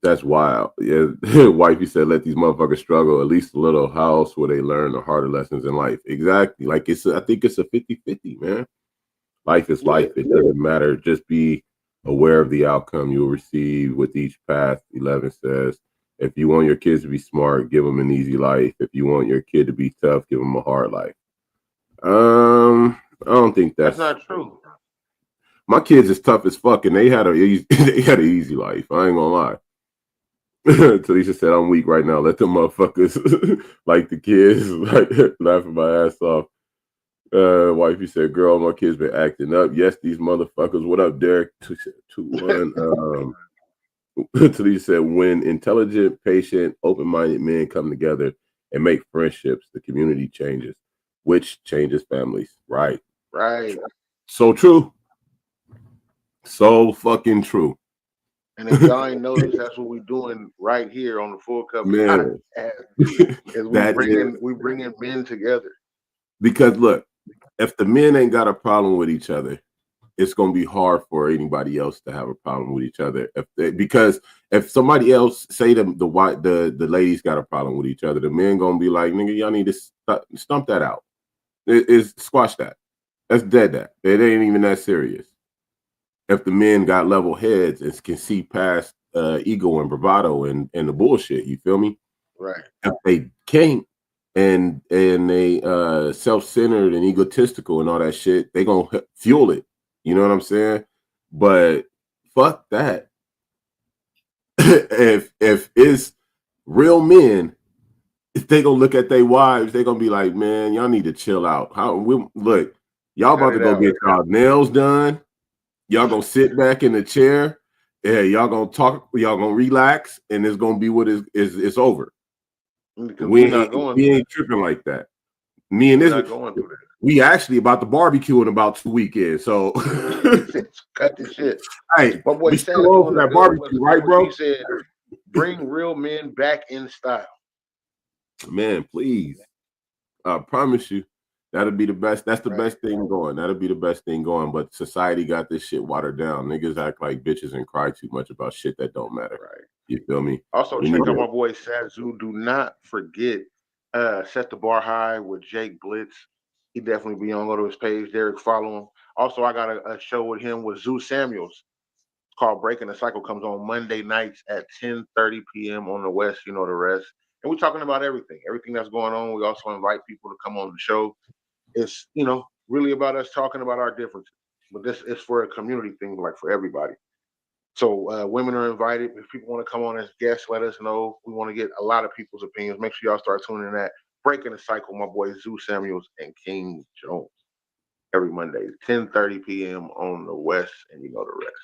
That's wild. Yeah. Wifey said, let these motherfuckers struggle, at least a little house where they learn the harder lessons in life. Exactly. Like I think it's a 50-50, man. Life is life. It doesn't matter. Just be aware of the outcome you'll receive with each path. 11 says, if you want your kids to be smart, give them an easy life. If you want your kid to be tough, give them a hard life. I don't think that's
not true.
My kids is tough as fuck, and they had an easy life. I ain't gonna lie. Talisha said, I'm weak right now. Let them motherfuckers like the kids like laughing my ass off. Wifey said, girl, my kids been acting up. Yes, these motherfuckers. What up, Derek? 2-1. Talisha said, when intelligent, patient, open-minded men come together and make friendships, the community changes, which changes families. Right. So true. So fucking true.
And if y'all ain't noticed, that's what we're doing right here on the Full Cup podcast. We bringing men together.
Because look, if the men ain't got a problem with each other, it's gonna be hard for anybody else to have a problem with each other. Because if somebody else say the ladies got a problem with each other, the men gonna be like, nigga, y'all need to stump that out. It's squash that. That's dead. That it ain't even that serious. If the men got level heads and can see past ego and bravado and the bullshit, you feel me?
Right.
If they can't and they self-centered and egotistical and all that shit, they gonna fuel it. You know what I'm saying? But fuck that. if it's real men, if they gonna look at their wives, they gonna be like, man, y'all need to chill out. Look, y'all about to go get y'all nails done. Y'all gonna sit back in the chair. Yeah, y'all gonna talk. Y'all gonna relax, and it's gonna be what it's over. We ain't tripping like that. Me and this, we actually about to barbecue in about 2 weekends. So
cut the shit.
Hey,
my boy
we still over that barbecue, right, bro?
He said, "Bring real men back in style."
Man, please. I promise you. That'll be the best. That's the best thing going. That'll be the best thing going. But society got this shit watered down. Niggas act like bitches and cry too much about shit that don't matter.
Right.
You feel me?
Also, check out my boy Sazoo. Do not forget Set the Bar High with Jake Blitz. He definitely be on. Go to his page. Derek, follow him. Also, I got a show with him with Zoo Samuels called Breaking the Cycle. Comes on Monday nights at 10:30 p.m. on the West. You know the rest. And we're talking about everything that's going on. We also invite people to come on the show. It's, really about us talking about our differences. But this is for a community thing, like for everybody. So women are invited. If people want to come on as guests, let us know. We want to get a lot of people's opinions. Make sure y'all start tuning in at Breaking the Cycle, my boy Zoo Samuels and King Jones. Every Monday, 10:30 p.m. on the West, and you know the rest.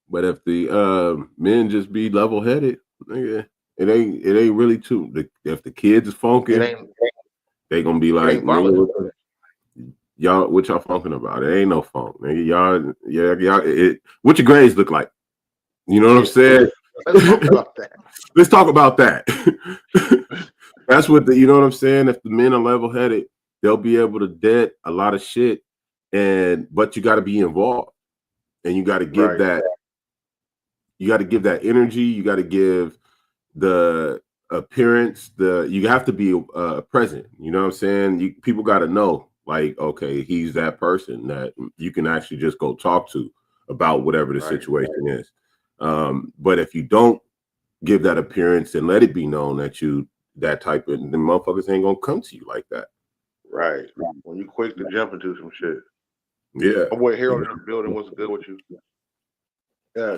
But if the men just be level-headed, nigga, it ain't really too. If the kids is funking, they gonna be like, y'all, what y'all funking about? It ain't no funk, nigga. Y'all, what your grades look like? You know what I'm saying?
Let's talk about that.
Let's talk about that. That's what you know what I'm saying? If the men are level-headed, they'll be able to dead a lot of shit, but you got to be involved, and you got to give that. You got to give that energy. You got to give the appearance. You have to be present. You know what I'm saying? People got to know, like, okay, he's that person that you can actually just go talk to about whatever the situation is. But if you don't give that appearance and let it be known that that type of, the motherfuckers ain't gonna come to you like that.
Right. When you quick to jump into some shit.
Yeah.
My boy Harold in the building. What's good with you?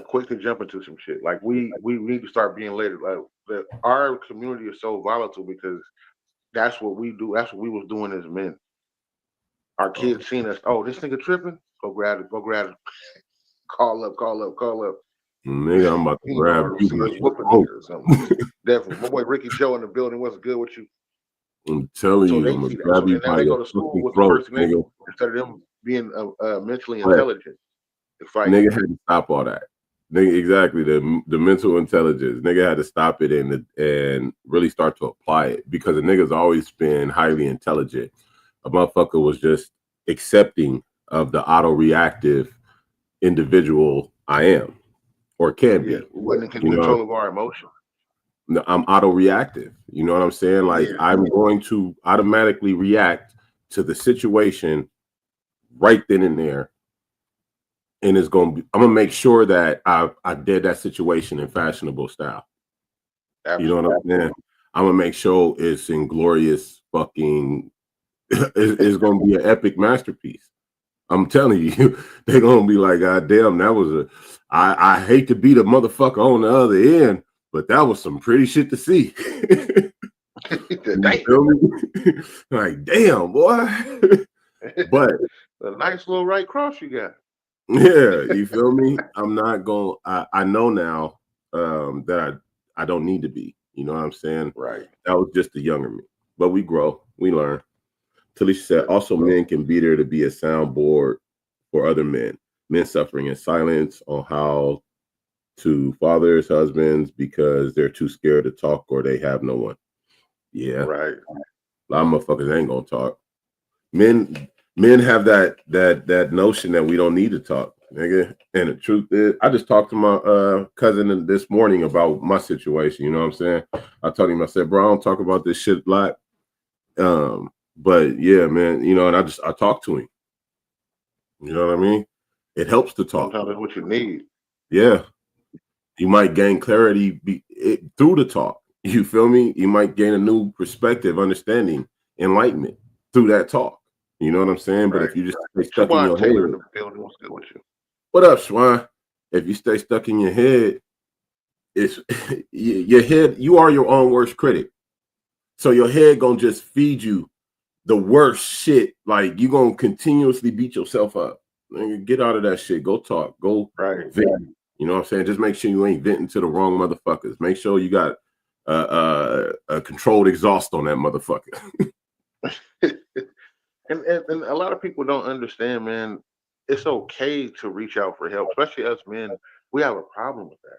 Quick to jump into some shit. Like we need to start being later. Like our community is so volatile because that's what we do. That's what we was doing as men. Our kids seen us. Oh, this nigga tripping. Go grab it. call up.
Nigga, I'm about to grab you.
Whoop a nigga or something. Definitely. My boy Ricky Joe in the building. What's good with you?
I'm telling
So
you,
they
I'm gonna
see that.
grab
So
you
now
by
they go
your
to school
fucking
with the
throat,
first thing they
nigga.
do, instead of them being mentally
Right.
intelligent to fight.
Nigga had to stop all that. Nigga, exactly, the mental intelligence. Nigga had to stop it and really start to apply it, because a nigga's always been highly intelligent. A motherfucker was just accepting of the auto-reactive individual I am or can be.
We wasn't in control of our emotions.
I'm auto-reactive. You know what I'm saying? Like, I'm going to automatically react to the situation right then and there. And it's I'm gonna make sure that I did that situation in fashionable style. Absolutely. You know what I'm saying? I'm gonna make sure it's in glorious fucking it's gonna be an epic masterpiece. I'm telling you, they're gonna be like, God damn, that was I hate to be the motherfucker on the other end, but that was some pretty shit to see. You feel me? Like, damn, boy. But
a nice little right cross you got.
Yeah, you feel me? I'm not going. I know now that I don't need to be. You know what I'm saying?
Right.
That was just the younger me. But we grow, we learn. Talisha said, also men can be there to be a soundboard for other men. Men suffering in silence on how to fathers, husbands, because they're too scared to talk or they have no one. Yeah.
Right.
A lot of motherfuckers ain't gonna talk. Men have that notion that we don't need to talk, nigga. And the truth is, I just talked to my cousin this morning about my situation. You know what I'm saying? I told him, I said, bro, I don't talk about this shit a lot. But yeah, man, you know, and I talked to him. You know what I mean? It helps to talk.
Sometimes that's what you need.
Yeah. You might gain clarity through the talk. You feel me? You might gain a new perspective, understanding, enlightenment through that talk. You know what I'm saying? Right. But if you just stay stuck in your
Taylor
head,
in the building, what's good with you?
What up, Schwan? If you stay stuck in your head, it's your head. You are your own worst critic. So your head gonna just feed you the worst shit. Like you gonna continuously beat yourself up. Get out of that shit. Go talk. Go vent. You know what I'm saying? Just make sure you ain't venting to the wrong motherfuckers. Make sure you got a controlled exhaust on that motherfucker.
And a lot of people don't understand, man. It's okay to reach out for help, especially us men. We have a problem with that.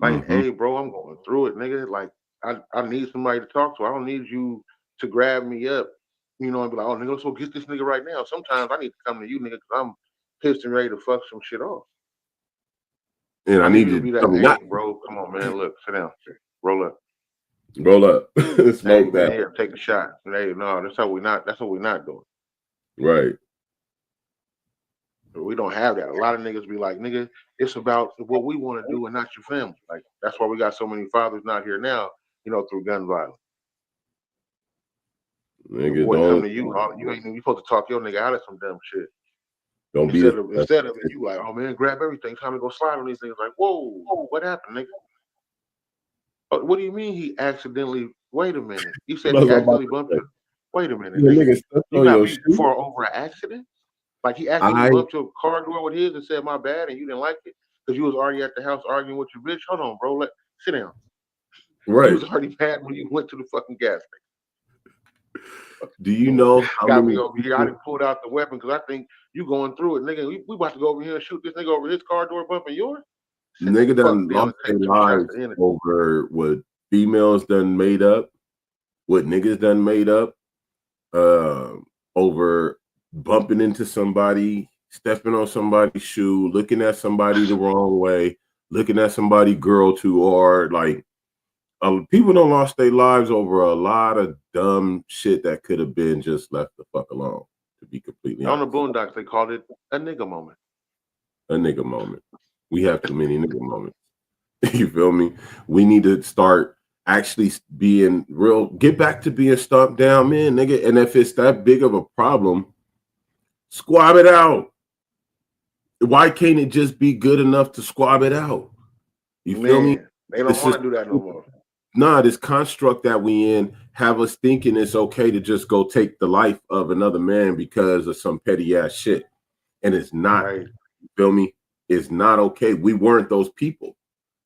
Like, hey, bro, I'm going through it, nigga. Like, I need somebody to talk to. I don't need you to grab me up, you know, and be like, oh, nigga, let's go get this nigga right now. Sometimes I need to come to you, nigga, because I'm pissed and ready to fuck some shit off.
And I need you
to be that, hey, bro, come on, man. Look, sit down. Roll up.
Roll up. Smoke that.
Here, take a shot. Hey, no, that's what we're not doing.
Right.
We don't have that. A lot of niggas be like, nigga, it's about what we want to do and not your family. Like, that's why we got so many fathers not here now, you know, through gun violence.
Nigga,
boy come to you. You ain't you supposed to talk your nigga out of some dumb shit.
Don't
instead of it, you like, oh man, grab everything. Time to go slide on these things. Like, whoa, what happened, nigga? Oh, what do you mean he accidentally? Wait a minute. You said he accidentally bumped you. Wait a minute, nigga. You got beat for over an accident? Like he accidentally bumped your car door with his and said my bad, and you didn't like it because you was already at the house arguing with your bitch. Hold on, bro. Sit down.
Right.
You was already mad when you went to the fucking gas station.
Do you know how
got me over here? I didn't pull out the weapon because I think you going through it, nigga. We about to go over here and shoot this nigga over his car door bumping yours.
Nigga done lost their lives over what females done made up, what niggas done made up, over bumping into somebody, stepping on somebody's shoe, looking at somebody the wrong way, looking at somebody girl too hard. Like people don't lost their lives over a lot of dumb shit that could have been just left the fuck alone. To be completely
honest.
On the
Boondocks, they called it a nigga moment.
A nigga moment. We have too many nigga moments. You feel me? We need to start actually being real, get back to being stomped down, man, nigga. And if it's that big of a problem, squab it out. Why can't it just be good enough to squab it out? You feel me?
They don't want to do that no more.
Nah, this construct that we in have us thinking it's okay to just go take the life of another man because of some petty ass shit. And it's not. Right. You feel me? is not okay. We weren't those people.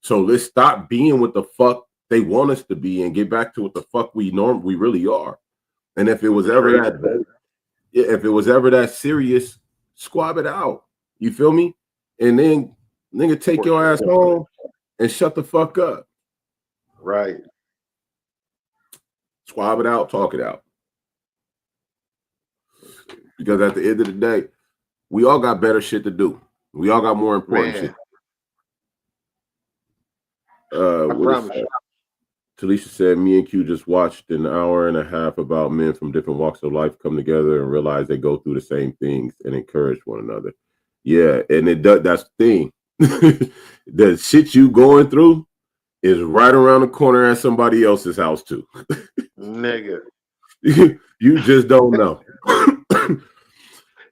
So let's stop being what the fuck they want us to be and get back to what the fuck we really are. And if it was ever that serious, squab it out. You feel me? And then nigga take your ass home and shut the fuck up.
Right.
Squab it out, talk it out. Because at the end of the day, we all got better shit to do. We all got more important shit.
I promise you.
Talisha said, me and Q just watched an hour and a half about men from different walks of life come together and realize they go through the same things and encourage one another. Yeah, and it does. That's the thing. The shit you going through is right around the corner at somebody else's house too.
Nigga.
You just don't know.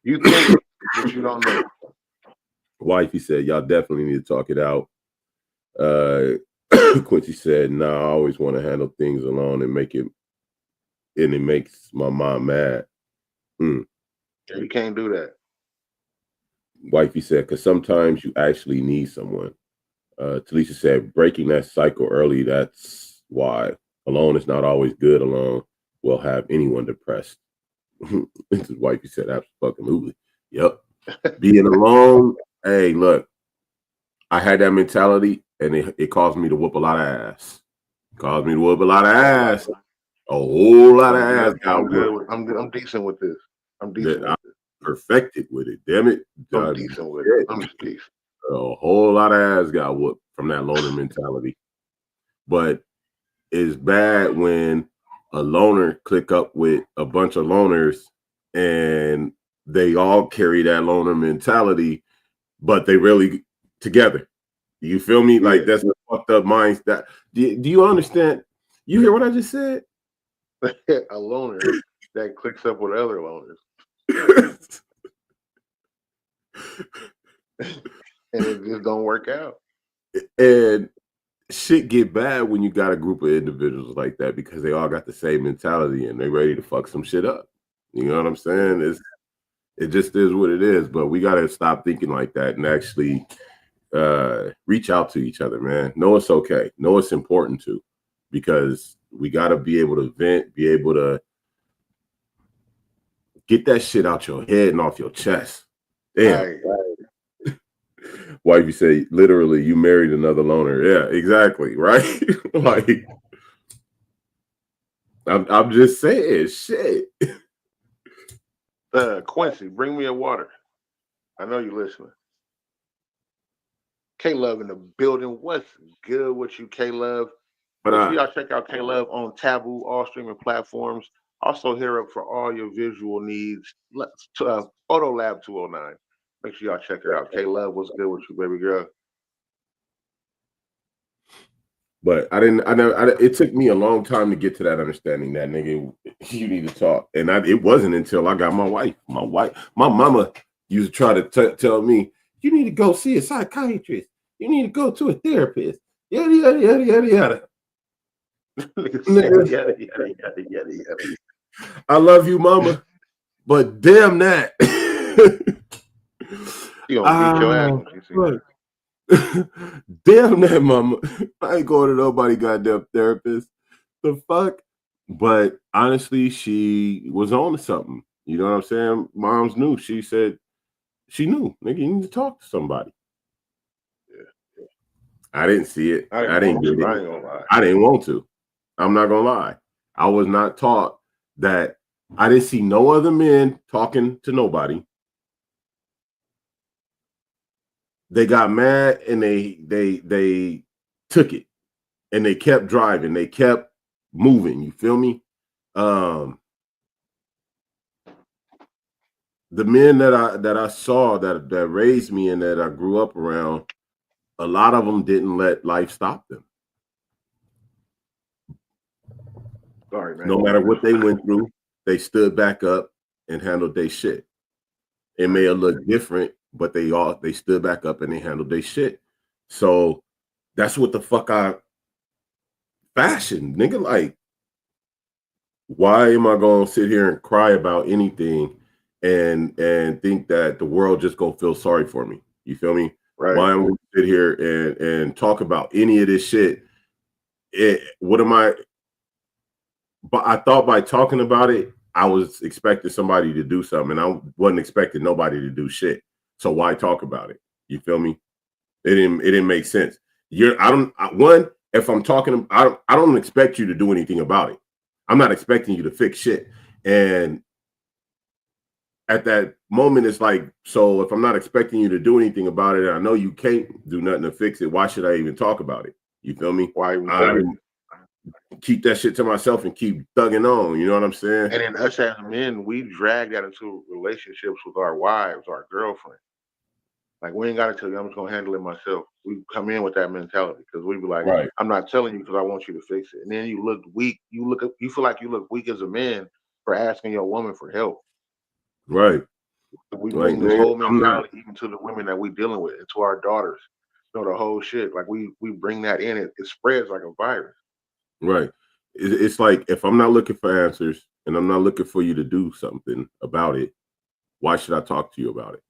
You think, but you don't know.
Wifey said, y'all definitely need to talk it out. Quincy said, nah, I always want to handle things alone and it makes my mom mad.
You can't do that.
Wifey said, because sometimes you actually need someone. Talisha said, breaking that cycle early, that's why. Alone is not always good. Alone will have anyone depressed. This is wifey said, absolutely. Yep. Being alone, hey, look, I had that mentality and it caused me to whoop a lot of ass. A whole lot of ass.
I'm decent with this. I'm
perfected with it. Damn it.
I'm decent with it. I'm just decent.
A whole lot of ass got whooped from that loner mentality. But it's bad when a loner click up with a bunch of loners and they all carry that loner mentality, but they really together. You feel me? Like that's a fucked up mindset. Do you understand? You hear what I just said?
A loner that clicks up with other loners. And it just don't work out.
And shit get bad when you got a group of individuals like that because they all got the same mentality and they ready to fuck some shit up. You know what I'm saying? It just is what it is. But we gotta stop thinking like that and actually reach out to each other, man. Know it's okay. Know it's important to, because we gotta be able to vent, be able to get that shit out your head and off your chest. Damn. Right. Wifey say, literally, you married another loner. Yeah, exactly. Right? Like, I'm just saying, shit.
Quincy, bring me a water. I know you're listening. K-Love in the building. What's good with you, K-Love? Make sure y'all check out K-Love on Taboo, all streaming platforms. Also, hit up for all your visual needs. Photo Lab 209. Make sure y'all check her out. K-Love, what's good with you, baby girl?
But it took me a long time to get to that understanding that, nigga, you need to talk. And it wasn't until I got my wife. My mama used to try to tell me, you need to go see a psychiatrist. You need to go to a therapist. Yada, yada, yada, yada, yada. Yada, yada, yada, yada, yada. I love you, mama, but damn that.
You gonna beat your ass when you see that.
Damn that, mama. I ain't going to nobody goddamn therapist. The fuck? But honestly, she was on to something. You know what I'm saying? Moms knew. She said she knew. Nigga, you need to talk to somebody. Yeah. I didn't see it. I didn't get it.
I ain't gonna lie.
I didn't want to. I'm not gonna lie. I was not taught that. I didn't see no other men talking to nobody. They got mad and they took it and they kept driving. They kept moving. You feel me? The men that I saw that raised me and that I grew up around, a lot of them didn't let life stop them.
Sorry, man.
No matter what they went through, they stood back up and handled their shit. It may have looked different, but they stood back up and they handled their shit. So that's what the fuck I fashioned, nigga. Like, why am I gonna sit here and cry about anything and think that the world just gonna feel sorry for me? You feel me? Why am I sit here and talk about any of this shit? What am I? But I thought by talking about it, I was expecting somebody to do something, and I wasn't expecting nobody to do shit. So why talk about it? You feel me? It didn't make sense. If I'm talking, I don't expect you to do anything about it. I'm not expecting you to fix shit. And at that moment, it's like, so if I'm not expecting you to do anything about it, and I know you can't do nothing to fix it, why should I even talk about it? You feel me?
Why
keep that shit to myself and keep thugging on. You know what I'm saying?
And then us as men, we drag that into relationships with our wives, our girlfriends. Like, we ain't got to tell you, I'm just going to handle it myself. We come in with that mentality because we be like, I'm not telling you because I want you to fix it. And then you look weak. You feel like you look weak as a man for asking your woman for help.
Right.
We bring this whole mentality even to the women that we dealing with and to our daughters. You know, the whole shit. Like, we bring that in. It spreads like a virus.
Right. It's like, if I'm not looking for answers and I'm not looking for you to do something about it, why should I talk to you about it?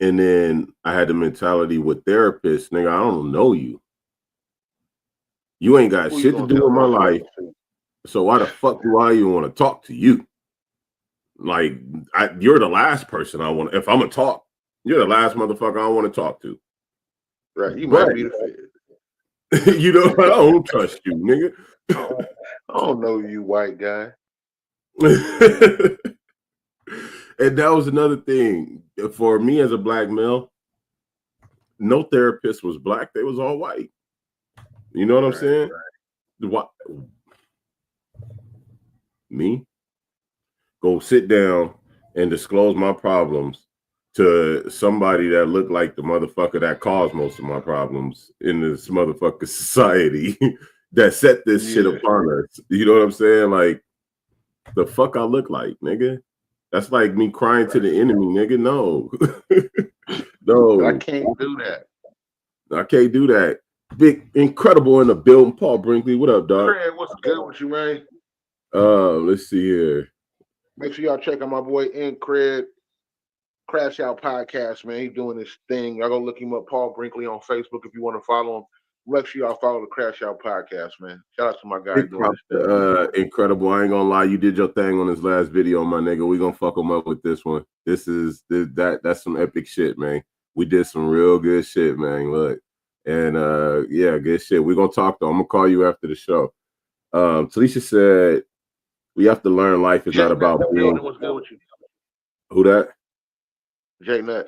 And then I had the mentality with therapists, nigga, I don't know you. You ain't got shit to do with my life. So why the fuck do I even want to talk to you? Like, you're the last person I want. If I'm gonna talk, you're the last motherfucker I want to talk to.
Right. You might be the
fit. You know, I don't trust you, nigga.
I don't know you, white guy.
And that was another thing for me as a black male. No therapist was black; they was all white. You know what I'm saying? Right. What? Me? Go sit down and disclose my problems to somebody that looked like the motherfucker that caused most of my problems in this motherfucker society that set this shit upon us. You know what I'm saying? Like, the fuck I look like, nigga? That's like me crying to the enemy, nigga. No. No.
I can't do that.
I can't do that. Big Incredible in the building. Paul Brinkley, what up, dog?
Craig, what's good with you, man?
Let's see here.
Make sure y'all check out my boy Craig Crash Out Podcast, man. He's doing this thing. Y'all go look him up, Paul Brinkley, on Facebook if you want to follow him. Make sure y'all follow the Crash Out Podcast, man. Shout out to my guy doing this thing.
Incredible. I ain't gonna lie, you did your thing on this last video, my nigga. We gonna fuck him up with this one. That's some epic shit, man. We did some real good shit, man. Look. And yeah, good shit. We're gonna talk though. I'm gonna call you after the show. Talisha said we have to learn life is not about being.
What's good with you?
Who that?
Jay Nut.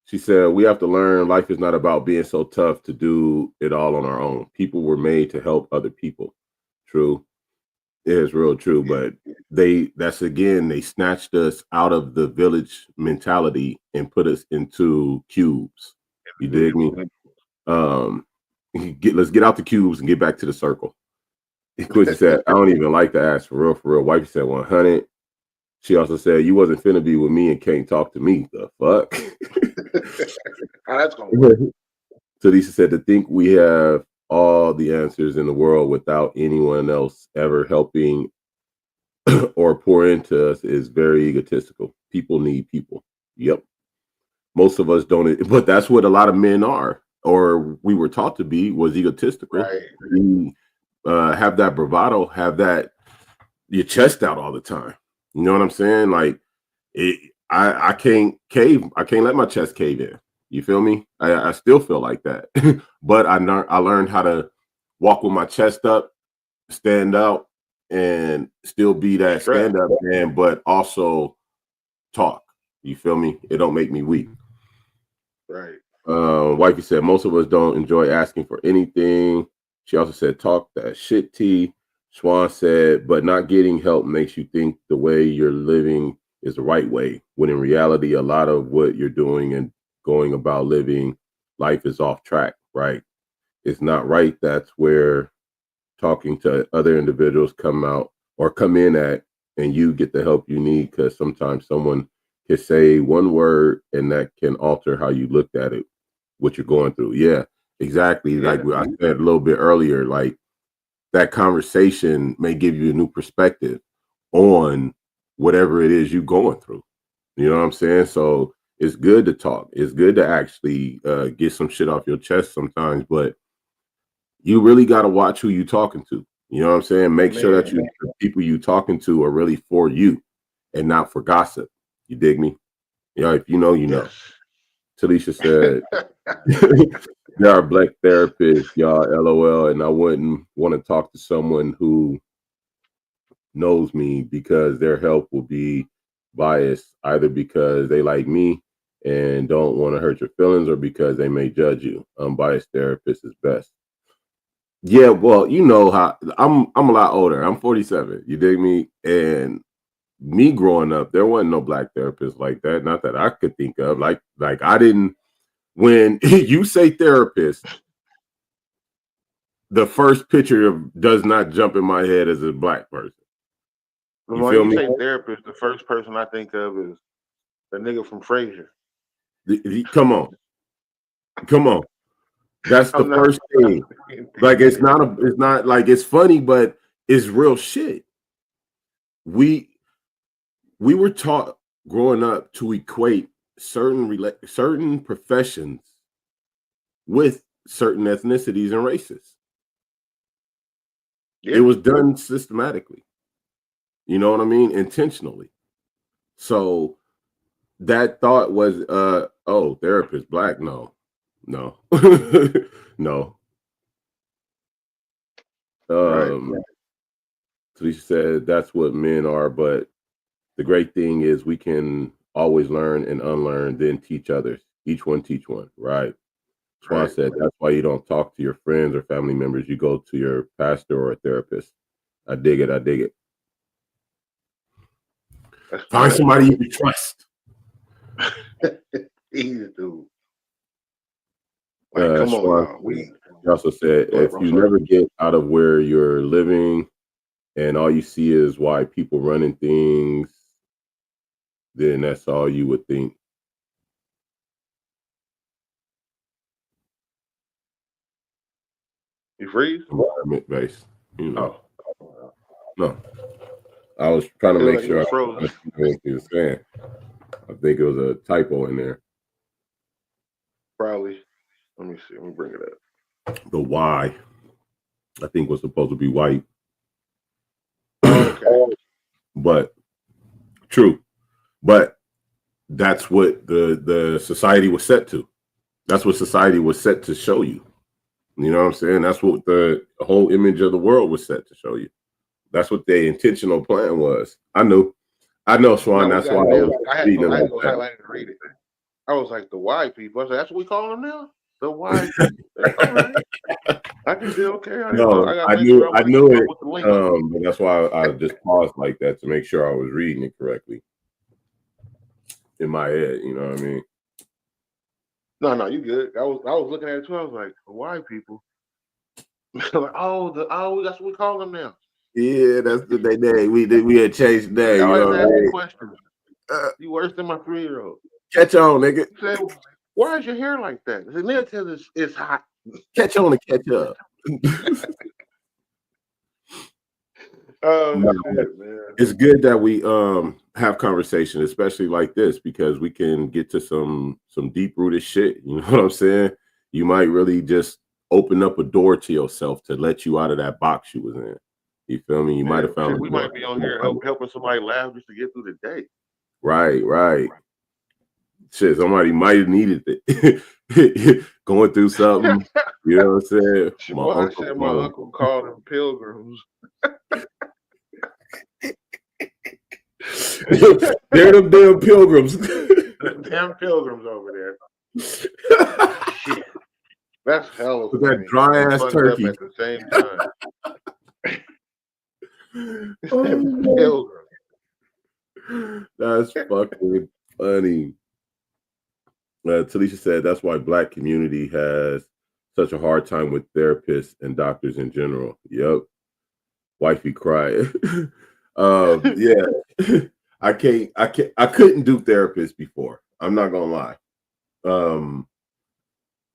She said, we have to learn life is not about being so tough to do it all on our own. People were made to help other people. True. It is real true. But they snatched us out of the village mentality and put us into cubes. You dig me? Let's get out the cubes and get back to the circle. Quincy said, I don't even like to ask for real. Wifey said 100. She also said, you wasn't finna be with me and can't talk to me. The fuck?
How that's gonna work?
So Lisa said, to think we have all the answers in the world without anyone else ever helping or pour into us is very egotistical. People need people. Yep. Most of us don't, but that's what a lot of men are, or we were taught to be, was egotistical.
Right.
We have that bravado, have that your chest out all the time. You know what I'm saying? Like, I can't cave. I can't let my chest cave in. You feel me? I still feel like that. But I learned how to walk with my chest up, stand out, and still be that stand up man, but also talk. You feel me? It don't make me weak.
Right.
Wifey said most of us don't enjoy asking for anything. She also said talk that shit T. Swan said, but not getting help makes you think the way you're living is the right way, when in reality, a lot of what you're doing and going about living life is off track, right? It's not right. That's where talking to other individuals come in at, and you get the help you need, because sometimes someone can say one word and that can alter how you looked at it, what you're going through. Yeah, exactly. Yeah. Like I said a little bit earlier, like that conversation may give you a new perspective on whatever it is you're going through. You know what I'm saying? So It's good to talk. It's good to actually get some shit off your chest sometimes, but you really got to watch who you talking to. You know what I'm saying? Make sure that the people you talking to are really for you and not for gossip. You dig me? Yeah, if you know, you know. Talisha said, there are black therapists, y'all, LOL, and I wouldn't want to talk to someone who knows me because their help will be biased, either because they like me and don't want to hurt your feelings or because they may judge you. Unbiased therapist is best. Yeah, well, you know how I'm a lot older. I'm 47. You dig me? And me growing up, there wasn't no black therapist like that. Not that I could think of. Like I didn't. When you say therapist, the first picture does not jump in my head as a black person.
When you say therapist, the first person I think of is the nigga from Frasier.
Come on. That's the first thing. Like it's not like it's funny, but it's real shit. We were taught growing up to equate certain professions with certain ethnicities and races. Yeah. It was done systematically. You know what I mean? Intentionally. So that thought was, therapist black. No. No. Right. Talisha said that's what men are, but the great thing is we can always learn and unlearn, then teach others. Each one teach one, right? Swan said that's why you don't talk to your friends or family members. You go to your pastor or a therapist. I dig it. Find somebody you can trust.
Easy, dude. Like, come on,
he also said if you never get out of where you're living and all you see is why people running things, then that's all you would think.
You freeze?
Environment based, you know. Oh. No, I was trying to make sure I understood what he was saying. I think it was a typo in there.
Probably. Let me see. Let me bring it up.
The Y, I think, was supposed to be white.
Okay.
But true. But that's what the society was set to. That's what society was set to show you. You know what I'm saying? That's what the whole image of the world was set to show you. That's what the intentional plan was. I know, Swan. That's why
I had to highlight and read it. I was like, the white people. I was like, that's what we call them now? The white people. All right. I can do okay.
I knew it. But that's why I just paused like that to make sure I was reading it correctly in my head. You know what I mean?
No, you good. I was looking at it too. I was like, the white people. Like, that's what we call them now.
Yeah, that's the day. We had changed the name.
You know what I mean? Questions. You worse than my 3-year-old.
Catch on, nigga.
Said, why is your hair like that? The nigga says it's hot.
Catch on and catch up.
Shit, man.
It's good that we have conversation, especially like this, because we can get to some deep rooted shit. You know what I'm saying? You might really just open up a door to yourself to let you out of that box you was in. You feel me? You might have found.
We might be on here helping somebody laugh just to get through the day.
Right. Shit, somebody might have needed it. Going through something. You know what I'm saying?
My uncle called them pilgrims.
They're them damn pilgrims.
Damn pilgrims over there. Shit. That's hell of
that dry ass turkey
at the same time. Pilgrim.
That's fucking funny. Talisha said that's why Black community has such a hard time with therapists and doctors in general. Yep. Wifey cried. Yeah. I couldn't do therapists before. I'm not gonna lie.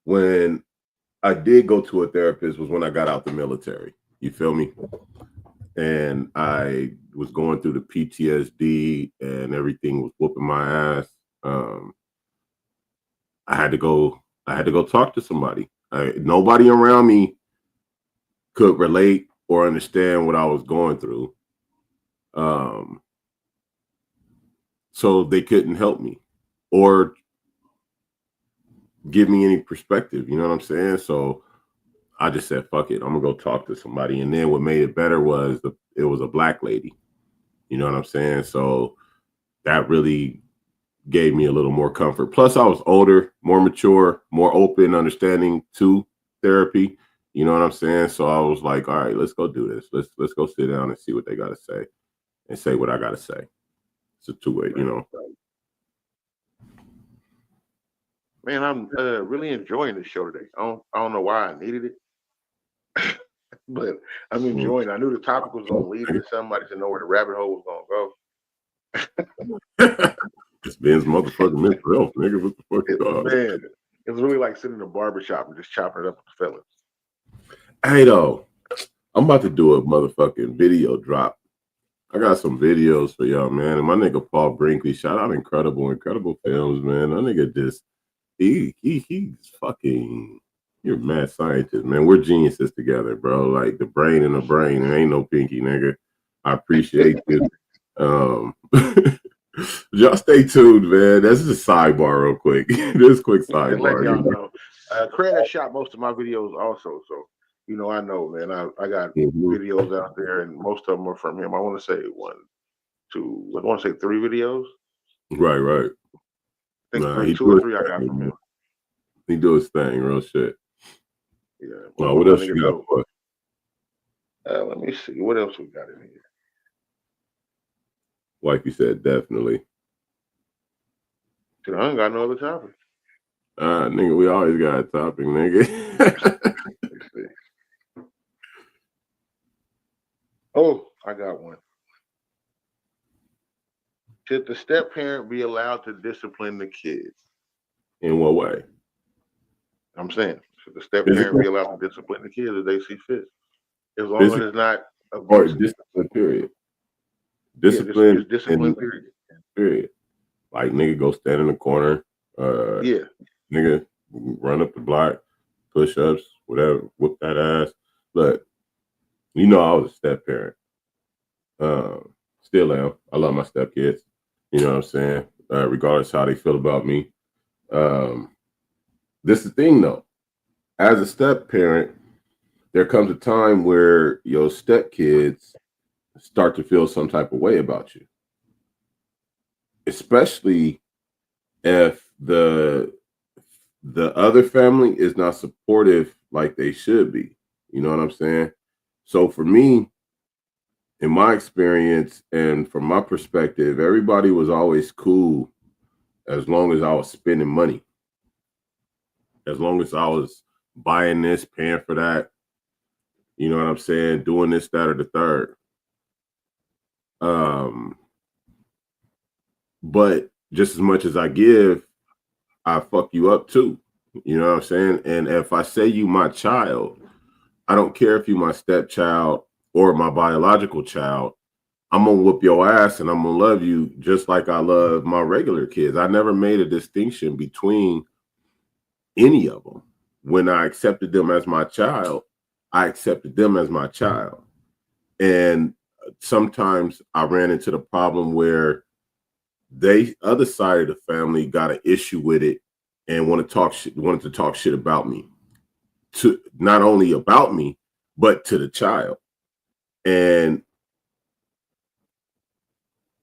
When I did go to a therapist was when I got out the military. You feel me? And I was going through the PTSD and everything was whooping my ass. I had to go talk to somebody. Nobody around me could relate or understand what I was going through. So they couldn't help me or give me any perspective. You know what I'm saying? So I just said, fuck it. I'm gonna go talk to somebody. And then what made it better was it was a black lady. You know what I'm saying? So that really gave me a little more comfort. Plus I was older, more mature, more open, understanding to therapy. You know what I'm saying? So I was like, all right, let's go do this. Let's go sit down and see what they gotta say and say what I gotta say. It's a two-way, you know.
Man, I'm really enjoying this show today. I don't know why I needed it, but I'm enjoying it. I knew the topic was going to lead into something. I just didn't know where the rabbit hole was going to go.
It's Ben's motherfucking mental health, nigga. What the fuck you talking?
Man, it's really like sitting in a barbershop and just chopping it up with the fellas.
Hey, though, I'm about to do a motherfucking video drop. I got some videos for y'all, man. And my nigga Paul Brinkley, shout out Incredible Films, man. That nigga just he's fucking, you're a mad scientist, man. We're geniuses together, bro. Like the brain and the brain. It ain't no pinky, nigga. I appreciate you. Y'all stay tuned, man. This is a sidebar real quick. This quick sidebar.
Y'all know. Credit shot most of my videos also, so you know, I know, man. I got videos out there, and most of them are from him. I want to say 1, 2. I want to say 3 videos.
Right.
I think 2 or 3 I got from him.
He do his thing, real shit.
Yeah.
Well, what else you got for us?
Let me see. What else we got in here?
Like you said, definitely.
I don't got no other topic.
Nigga, we always got a topic, nigga.
Oh, I got one. Should the step parent be allowed to discipline the kids?
In what way?
I'm saying, should the step parent be allowed to discipline the kids if they see fit? As long as it's not
abusive. Or discipline, period. Discipline,
just discipline,
period. Like, nigga, go stand in the corner. Nigga, run up the block, push-ups, whatever, whoop that ass. Look, you know I was a step parent. Still am. I love my step kids. You know what I'm saying? Regardless how they feel about me. This is the thing, though. As a step parent, there comes a time where your step kids start to feel some type of way about you. Especially if the other family is not supportive like they should be. You know what I'm saying? So for me, in my experience and from my perspective, everybody was always cool as long as I was spending money. As long as I was buying this, paying for that, you know what I'm saying? Doing this, that, or the third. But just as much as I give, I fuck you up too. You know what I'm saying? And if I say you my child, I don't care if you my stepchild or my biological child, I'm gonna whoop your ass and I'm gonna love you just like I love my regular kids. I never made a distinction between any of them. When I accepted them as my child, I accepted them as my child. And sometimes I ran into the problem where other side of the family got an issue with it and wanted to talk shit about me, to not only about me, but to the child. And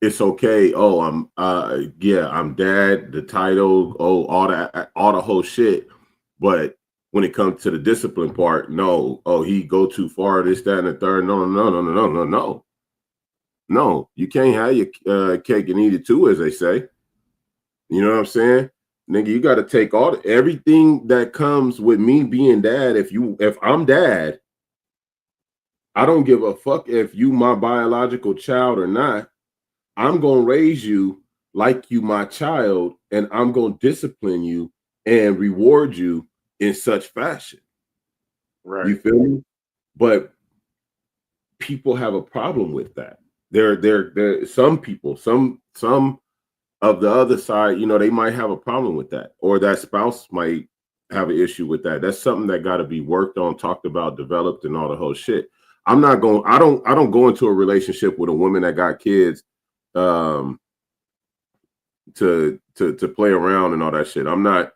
it's okay. Oh, I'm dad, the title, all the whole shit. But when it comes to the discipline part, no, he go too far, this, that, and the third. No, you can't have your cake and eat it too, as they say. You know what I'm saying? Nigga, you got to take everything that comes with me being dad. If I'm dad, I don't give a fuck if you my biological child or not. I'm going to raise you like you my child, and I'm going to discipline you and reward you in such fashion.
Right.
You feel me? But people have a problem with that. There some people, some of the other side, you know, they might have a problem with that, or that spouse might have an issue with that. That's something that got to be worked on, talked about, developed, and all the whole shit. I'm not going. I don't go into a relationship with a woman that got kids, to play around and all that shit. I'm not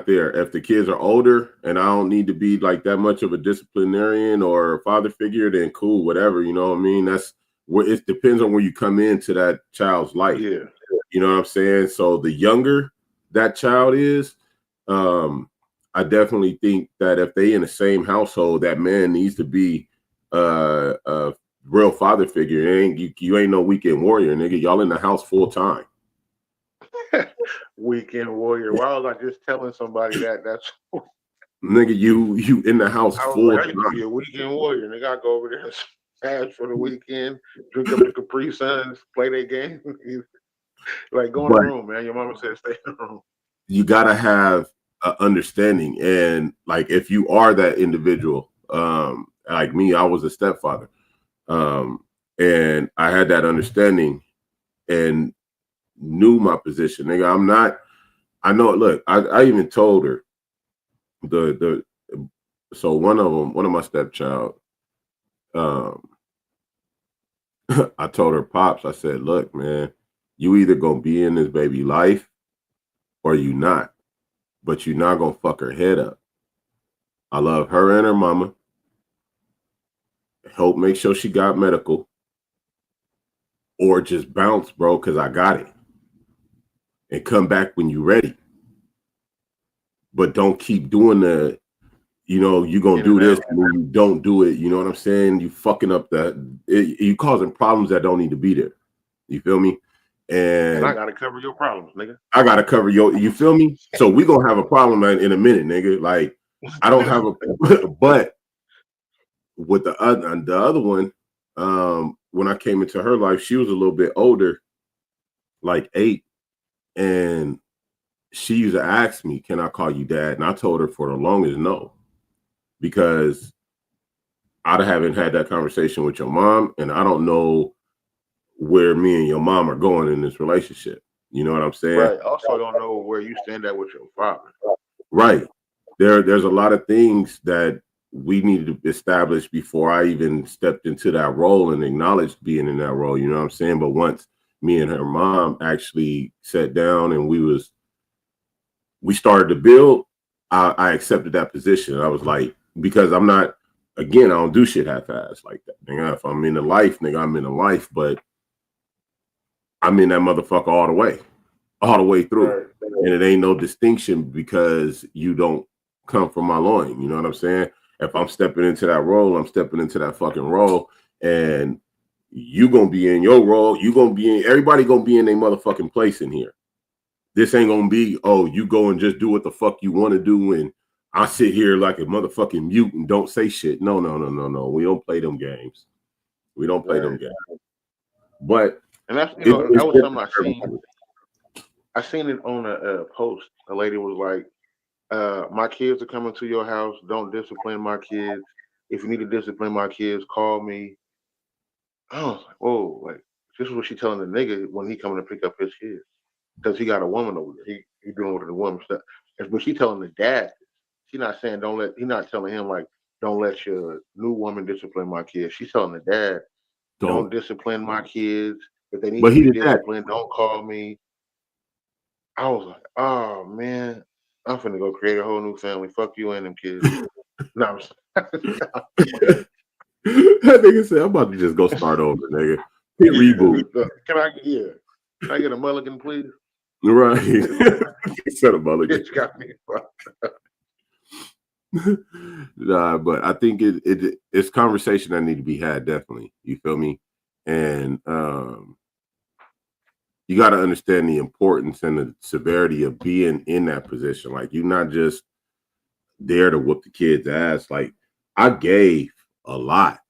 there. If the kids are older and I don't need to be like that much of a disciplinarian or a father figure, then cool, whatever. You know what I mean? That's where it depends on where you come into that child's life.
Yeah.
You know what I'm saying? So the younger that child is, I definitely think that if they in the same household, that man needs to be a real father figure. You ain't no weekend warrior, nigga. Y'all in the house full time.
Weekend warrior. Why was I just telling somebody that? That's
nigga. You in the house full
time. I used to be a weekend warrior. Nigga, I go over there and smash for the weekend, drink up the Capri Suns, play their game. Like, go in the room, man. Your mama said stay in the room.
You gotta have an understanding, and like if you are that individual, like me, I was a stepfather, and I had that understanding and knew my position. Nigga, I'm not. I know. Look, I even told her so one of my stepchild, I told her pops. I said, look, man, you either gonna be in this baby life or you not, but you're not gonna fuck her head up. I love her and her mama. Help make sure she got medical, or just bounce, bro, because I got it, and come back when you're ready. But don't keep doing the, you know, you gonna do this and then you don't do it. You know what I'm saying? You fucking up you causing problems that don't need to be there. You feel me? And
I gotta cover your problems, nigga.
I gotta cover you feel me? So we gonna have a problem in a minute, nigga. Like I don't have a but with the other one, when I came into her life, she was a little bit older, like 8, and she used to ask me, "Can I call you dad?" And I told her for the longest no, because I haven't had that conversation with your mom, and I don't know where me and your mom are going in this relationship. You know what I'm saying?
Right. Also, don't know where you stand at with your father.
Right. There's a lot of things that we needed to establish before I even stepped into that role and acknowledged being in that role. You know what I'm saying? But once me and her mom actually sat down and we started to build, I accepted that position. I was like, because I'm not, again, I don't do shit half-ass like that. Nigga, if I'm in the life, nigga, I'm in the life, but I'm in that motherfucker all the way through. Right. And it ain't no distinction because you don't come from my loin. You know what I'm saying? If I'm stepping into that role, I'm stepping into that fucking role, and you gonna be in your role. You gonna be in, everybody gonna be in their motherfucking place in here. This ain't gonna be, oh, you go and just do what the fuck you want to do, and I sit here like a motherfucking mute and don't say shit. No. We don't play them games. We don't play them games. But
and that's that was something I seen. I seen it on a post. A lady was like, my kids are coming to your house. Don't discipline my kids. If you need to discipline my kids, call me. I was like, whoa, like this is what she telling the nigga when he coming to pick up his kids. Because he got a woman over there. He doing with the woman stuff. But she telling the dad, she not saying he not telling him like, don't let your new woman discipline my kids. She's telling the dad, don't discipline my kids. If they need to be disciplined, don't call me. I was like, oh man, I'm finna go create a whole new family. Fuck you and them kids. No,
that nigga said, I'm about to just go start over, nigga. Hit reboot.
Can I get a mulligan, please?
Right. Said a mulligan.
Bitch got me.
Nah, but I think it's conversation that need to be had, definitely. You feel me? And you got to understand the importance and the severity of being in that position. Like, you're not just there to whoop the kid's ass. Like, I gave a lot,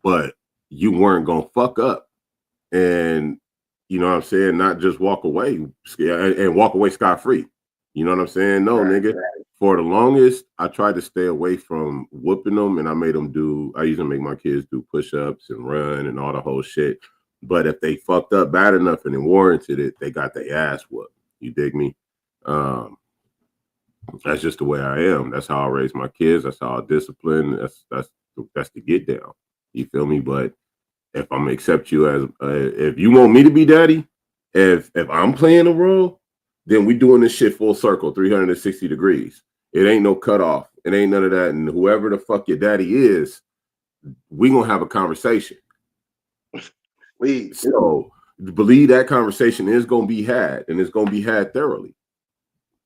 but you weren't gonna fuck up, and you know what I'm saying, not just walk away and walk away scot-free. You know what I'm saying? No, right, nigga. Right. For the longest, I tried to stay away from whooping them, and I used to make my kids do push-ups and run and all the whole shit. But if they fucked up bad enough and it warranted it, they got their ass whooped. You dig me? That's just the way I am. That's how I raise my kids. That's how I discipline. That's the get down. You feel me? But if I'm gonna accept you as, if you want me to be daddy, if I'm playing a role, then we doing this shit full circle, 360 degrees. It ain't no cutoff. It ain't none of that. And whoever the fuck your daddy is, we gonna have a conversation. So believe that conversation is gonna be had, and it's gonna be had thoroughly.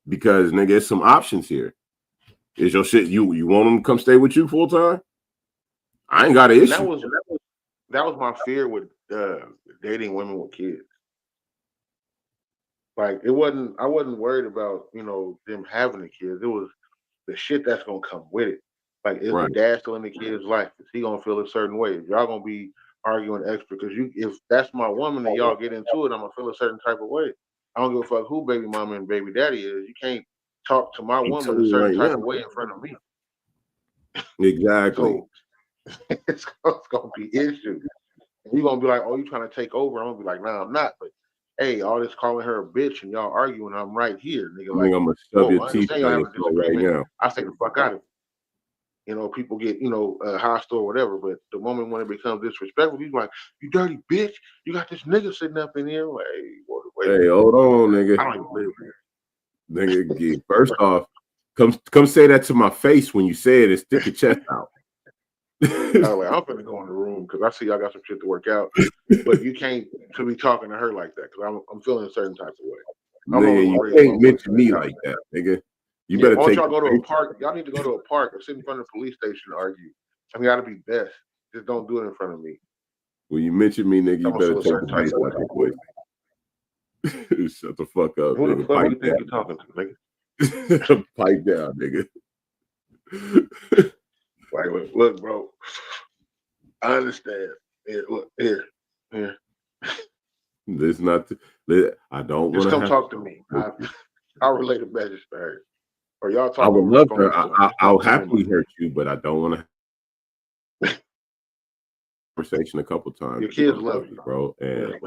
Because nigga, there's some options here. Is your shit you want them to come stay with you full time? I ain't got an issue.
That was my fear with dating women with kids. Like I wasn't worried about, them having the kids. It was the shit that's gonna come with it. Like, is the dad still in the kid's life? Is he gonna feel a certain way? If y'all gonna be arguing extra, because if that's my woman and y'all get into it, I'm gonna feel a certain type of way. I don't give a fuck who baby mama and baby daddy is. You can't talk to my woman a certain type of way in front of me.
Exactly.
So it's gonna be issues. And you're gonna be like, oh, you trying to take over? I'm gonna be like, no, I'm not. But hey, all this calling her a bitch and y'all arguing, I'm right here, nigga. Like,
I'm gonna shove your
I
teeth
understand y'all having a disagreement.
right now.
I stay the fuck out of it. People get, hostile or whatever, but the moment when it becomes disrespectful, he's like, you dirty bitch, you got this nigga sitting up in here. Like,
hey, hold on, nigga.
I don't even live here.
Nigga, first off, come say that to my face when you say it and stick your chest out.
Anyway, I'm gonna go in the room because I see y'all got some shit to work out, but you can't to be talking to her like that because I'm feeling a certain type of way.
Nigga, you can't mention me like that, nigga. You better take.
Y'all go to a park. Y'all need to go to a park or sit in front of the police station and argue. I mean, gotta be best. Just don't do it in front of me.
When you mention me, nigga, you better take the face out your voice. Shut the fuck up,
Who
nigga.
the fuck do you think you're talking to,
nigga? Pipe down, nigga.
Wait, look, bro. I understand. Look, here.
This not. I don't want to.
Just come talk to me. I'll relay the message to her. Or y'all talk.
I would love to. I'll happily hurt you, but I don't want to. Conversation a couple times.
Your kids love you,
bro. And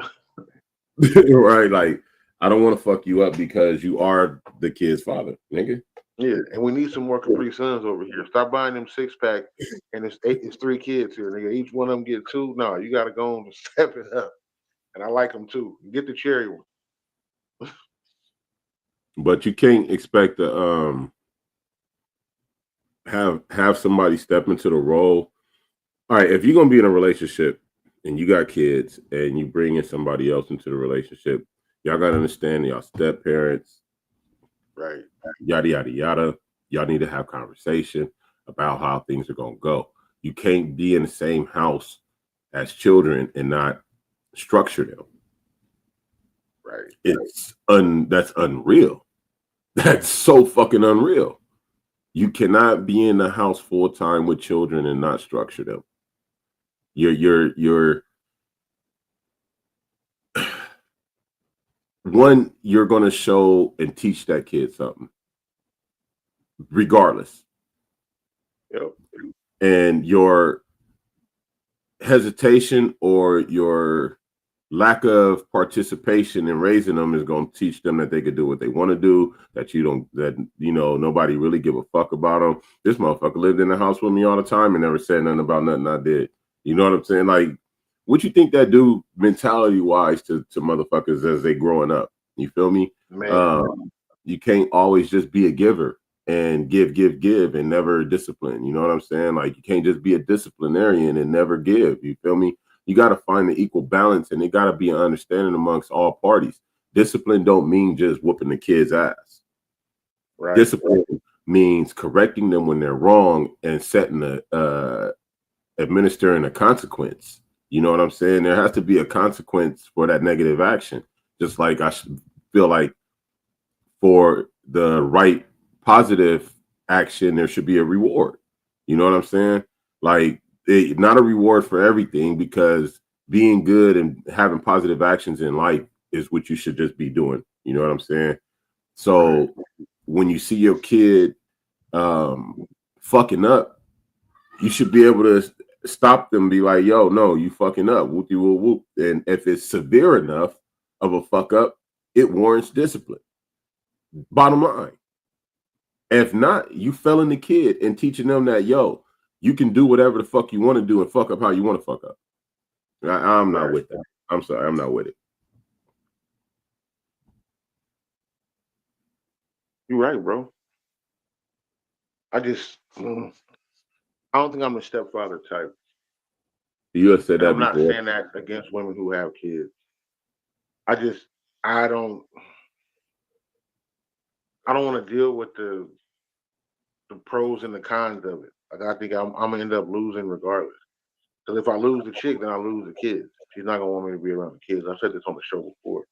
right, like I don't want to fuck you up because you are the kid's father, nigga.
Yeah, and we need some more Capri Suns over here. Stop buying them 6-pack, and it's 3 kids here, nigga. Each one of them get 2. No, you got to go on and step it up. And I like them too. Get the cherry one.
But you can't expect to have somebody step into the role. All right, if you're gonna be in a relationship and you got kids and you bring in somebody else into the relationship, y'all gotta understand y'all step parents,
right?
Yada yada yada. Y'all need to have conversation about how things are gonna go. You can't be in the same house as children and not structure them.
Right.
That's unreal. That's so fucking unreal. You cannot be in the house full time with children and not structure them. You're one, you're gonna show and teach that kid something. Regardless.
Yep.
And your hesitation or your lack of participation in raising them is going to teach them that they could do what they want to do, that nobody really give a fuck about them. This motherfucker lived in the house with me all the time and never said nothing about nothing I did. You know what I'm saying? Like, what you think that do mentality wise to motherfuckers as they growing up? You feel me? You can't always just be a giver and give and never discipline. You know what I'm saying? Like, you can't just be a disciplinarian and never give. You feel me? You got to find the equal balance, and it got to be an understanding amongst all parties. Discipline don't mean just whooping the kid's ass.
Right.
Discipline means correcting them when they're wrong and setting administering a consequence. You know what I'm saying? There has to be a consequence for that negative action. Just like I feel like for the right positive action, there should be a reward. You know what I'm saying? Like, not a reward for everything, because being good and having positive actions in life is what you should just be doing. You know what I'm saying? So when you see your kid fucking up, you should be able to stop them, be like, yo, no, you fucking up, whoop de whoop whoop. And if it's severe enough of a fuck up, it warrants discipline. Bottom line. If not, you failing the kid and teaching them that, yo, you can do whatever the fuck you want to do and fuck up how you want to fuck up. I'm not with that. I'm sorry, I'm not with it.
You're right, bro. I don't think I'm the stepfather type.
You have said that
I'm
before.
not saying that against women who have kids. I don't want to deal with the pros and the cons of it. Like, I think I'm gonna end up losing regardless. Because if I lose the chick, then I lose the kids. She's not gonna want me to be around the kids. I've said this on the show before.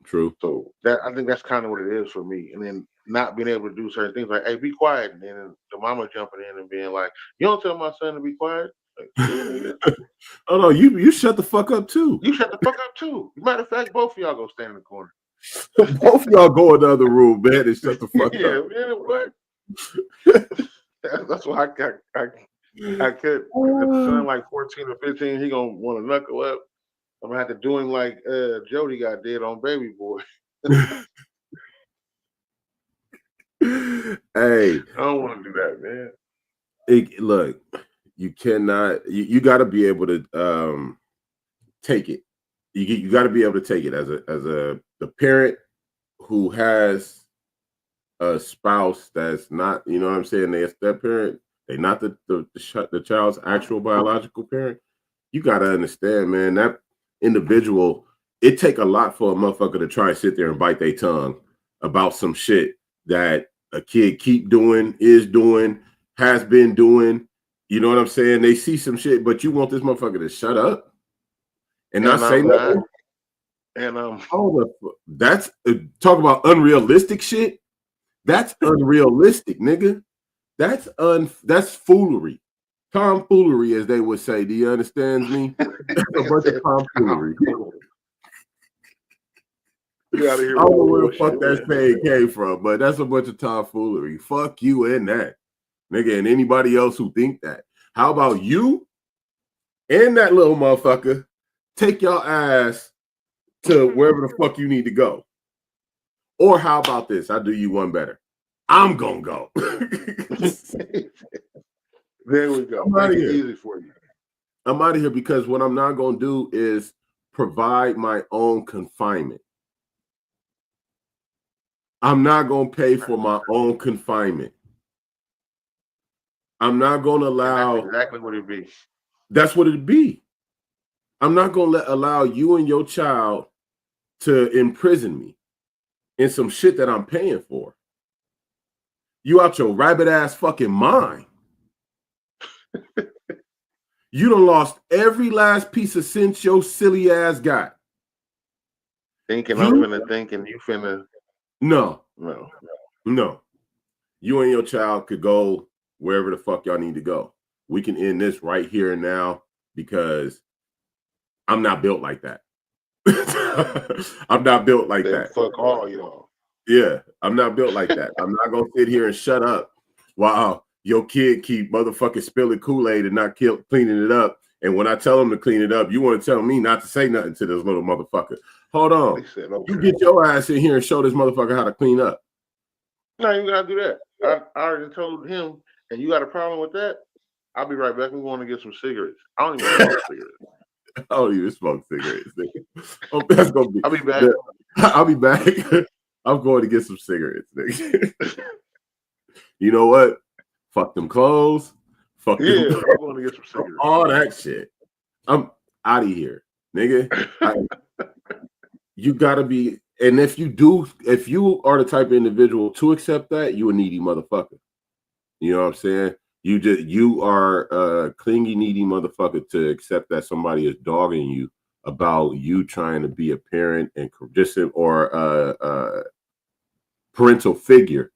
True.
So I think that's kind of what it is for me. And then not being able to do certain things like, hey, be quiet. And then the mama jumping in and being like, you don't tell my son to be quiet. Like,
oh no, you shut the fuck up too.
You shut the fuck up too. Matter of fact, both of y'all go stand in the corner.
Both of y'all go in the other room, man, and shut the fuck up.
Yeah, man, what? That's why I could. If son like 14 or 15, he gonna want to knuckle up. I'm gonna have to do him like Jody got did on Baby Boy.
Hey,
I don't want to do that, man.
Look, you cannot. You got to be able to take it. You got to be able to take it as the parent who has a spouse that's not. You know what I'm saying? They're a step parent. They're not the child's actual biological parent. You got to understand, man. That individual, it take a lot for a motherfucker to try and sit there and bite their tongue about some shit that a kid keep doing, is doing, has been doing. You know what I'm saying? They see some shit, but you want this motherfucker to shut up and not say nothing.
And
that's talk about unrealistic shit. That's unrealistic, nigga. That's foolery. Tomfoolery, as they would say. Do you understand me? That's a bunch of tomfoolery. I don't know where the fuck that saying came from, but that's a bunch of tomfoolery. Fuck you and that, nigga, and anybody else who think that. How about you and that little motherfucker take your ass to wherever the fuck you need to go? Or how about this? I'll do you one better. I'm gonna go.
There we go. Make it easy for you.
I'm out of here because what I'm not gonna do is provide my own confinement. I'm not going to pay for my own confinement. I'm not going to allow.
That's exactly what it'd be.
That's what it'd be. I'm not going to allow you and your child to imprison me in some shit that I'm paying for. You out your rabbit ass fucking mind. You done lost every last piece of sense your silly ass got.
Thinking I'm finna think and you finna.
No. You and your child could go wherever the fuck y'all need to go. We can end this right here and now because I'm not built like that. I'm not built like that.
Fuck all y'all.
Yeah, I'm not built like that. I'm not gonna sit here and shut up while your kid keep motherfucking spilling Kool-Aid and not cleaning it up. And when I tell them to clean it up, you want to tell me not to say nothing to this little motherfucker. Hold on. Said, okay. You get your ass in here and show this motherfucker how to clean up.
No, you gotta do that. I already told him, and you got a problem with that? I'll be right back. We're going to get some cigarettes. I don't even smoke cigarettes.
I don't even smoke cigarettes. Oh, that's gonna be.
I'll be back.
I'll be back. I'm going to get some cigarettes, nigga. You know what? Fuck them clothes. Fuck them.
Yeah, I'm going to get some cigarettes.
All that shit. I'm out of here, nigga. You gotta be, and if you are the type of individual to accept that, you a needy motherfucker. You know what I'm saying? You are a clingy, needy motherfucker to accept that somebody is dogging you about you trying to be a parent and or a parental figure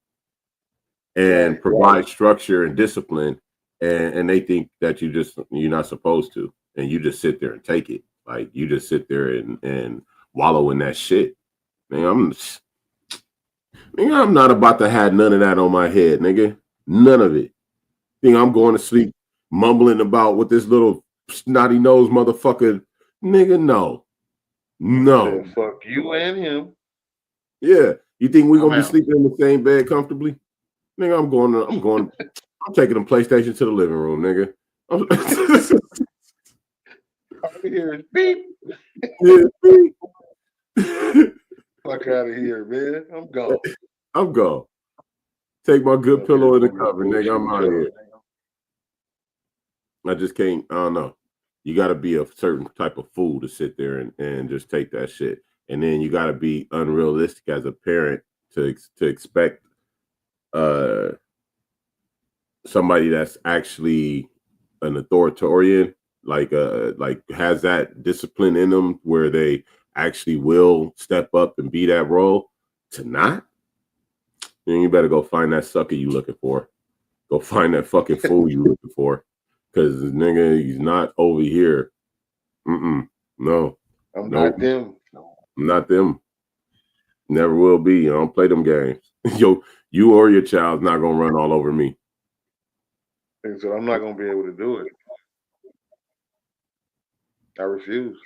and provide structure and discipline, and they think that you're not supposed to, and you just sit there and take it. Like you just sit there and wallow in that shit. Man, I'm not about to have none of that on my head, nigga. None of it. Think I'm going to sleep. mumbling about what this little snotty nose motherfucker, nigga. No.
Said, fuck you and him.
Yeah, you think we're gonna be
out.
sleeping in the same bed comfortably? Nigga, I'm taking the PlayStation to the living room, nigga.
All I hear is beep.
Yeah, beep.
Fuck out of here, man. I'm gone.
I'm gone. Take my good pillow in the cover, nigga. I'm out of here. I just can't. I don't know. You got to be a certain type of fool to sit there and just take that shit. And then you got to be unrealistic as a parent to expect somebody that's actually an authoritarian, like has that discipline in them where they actually will step up and be that role to not. Then you better go find that sucker you looking for. Go find that fucking fool you looking for. Because this nigga, he's not over here. No.
I'm not them.
I'm not them. Never will be. I don't play them games. Yo, you or your child's not gonna run all over me.
And so I'm not gonna be able to do it. I refuse.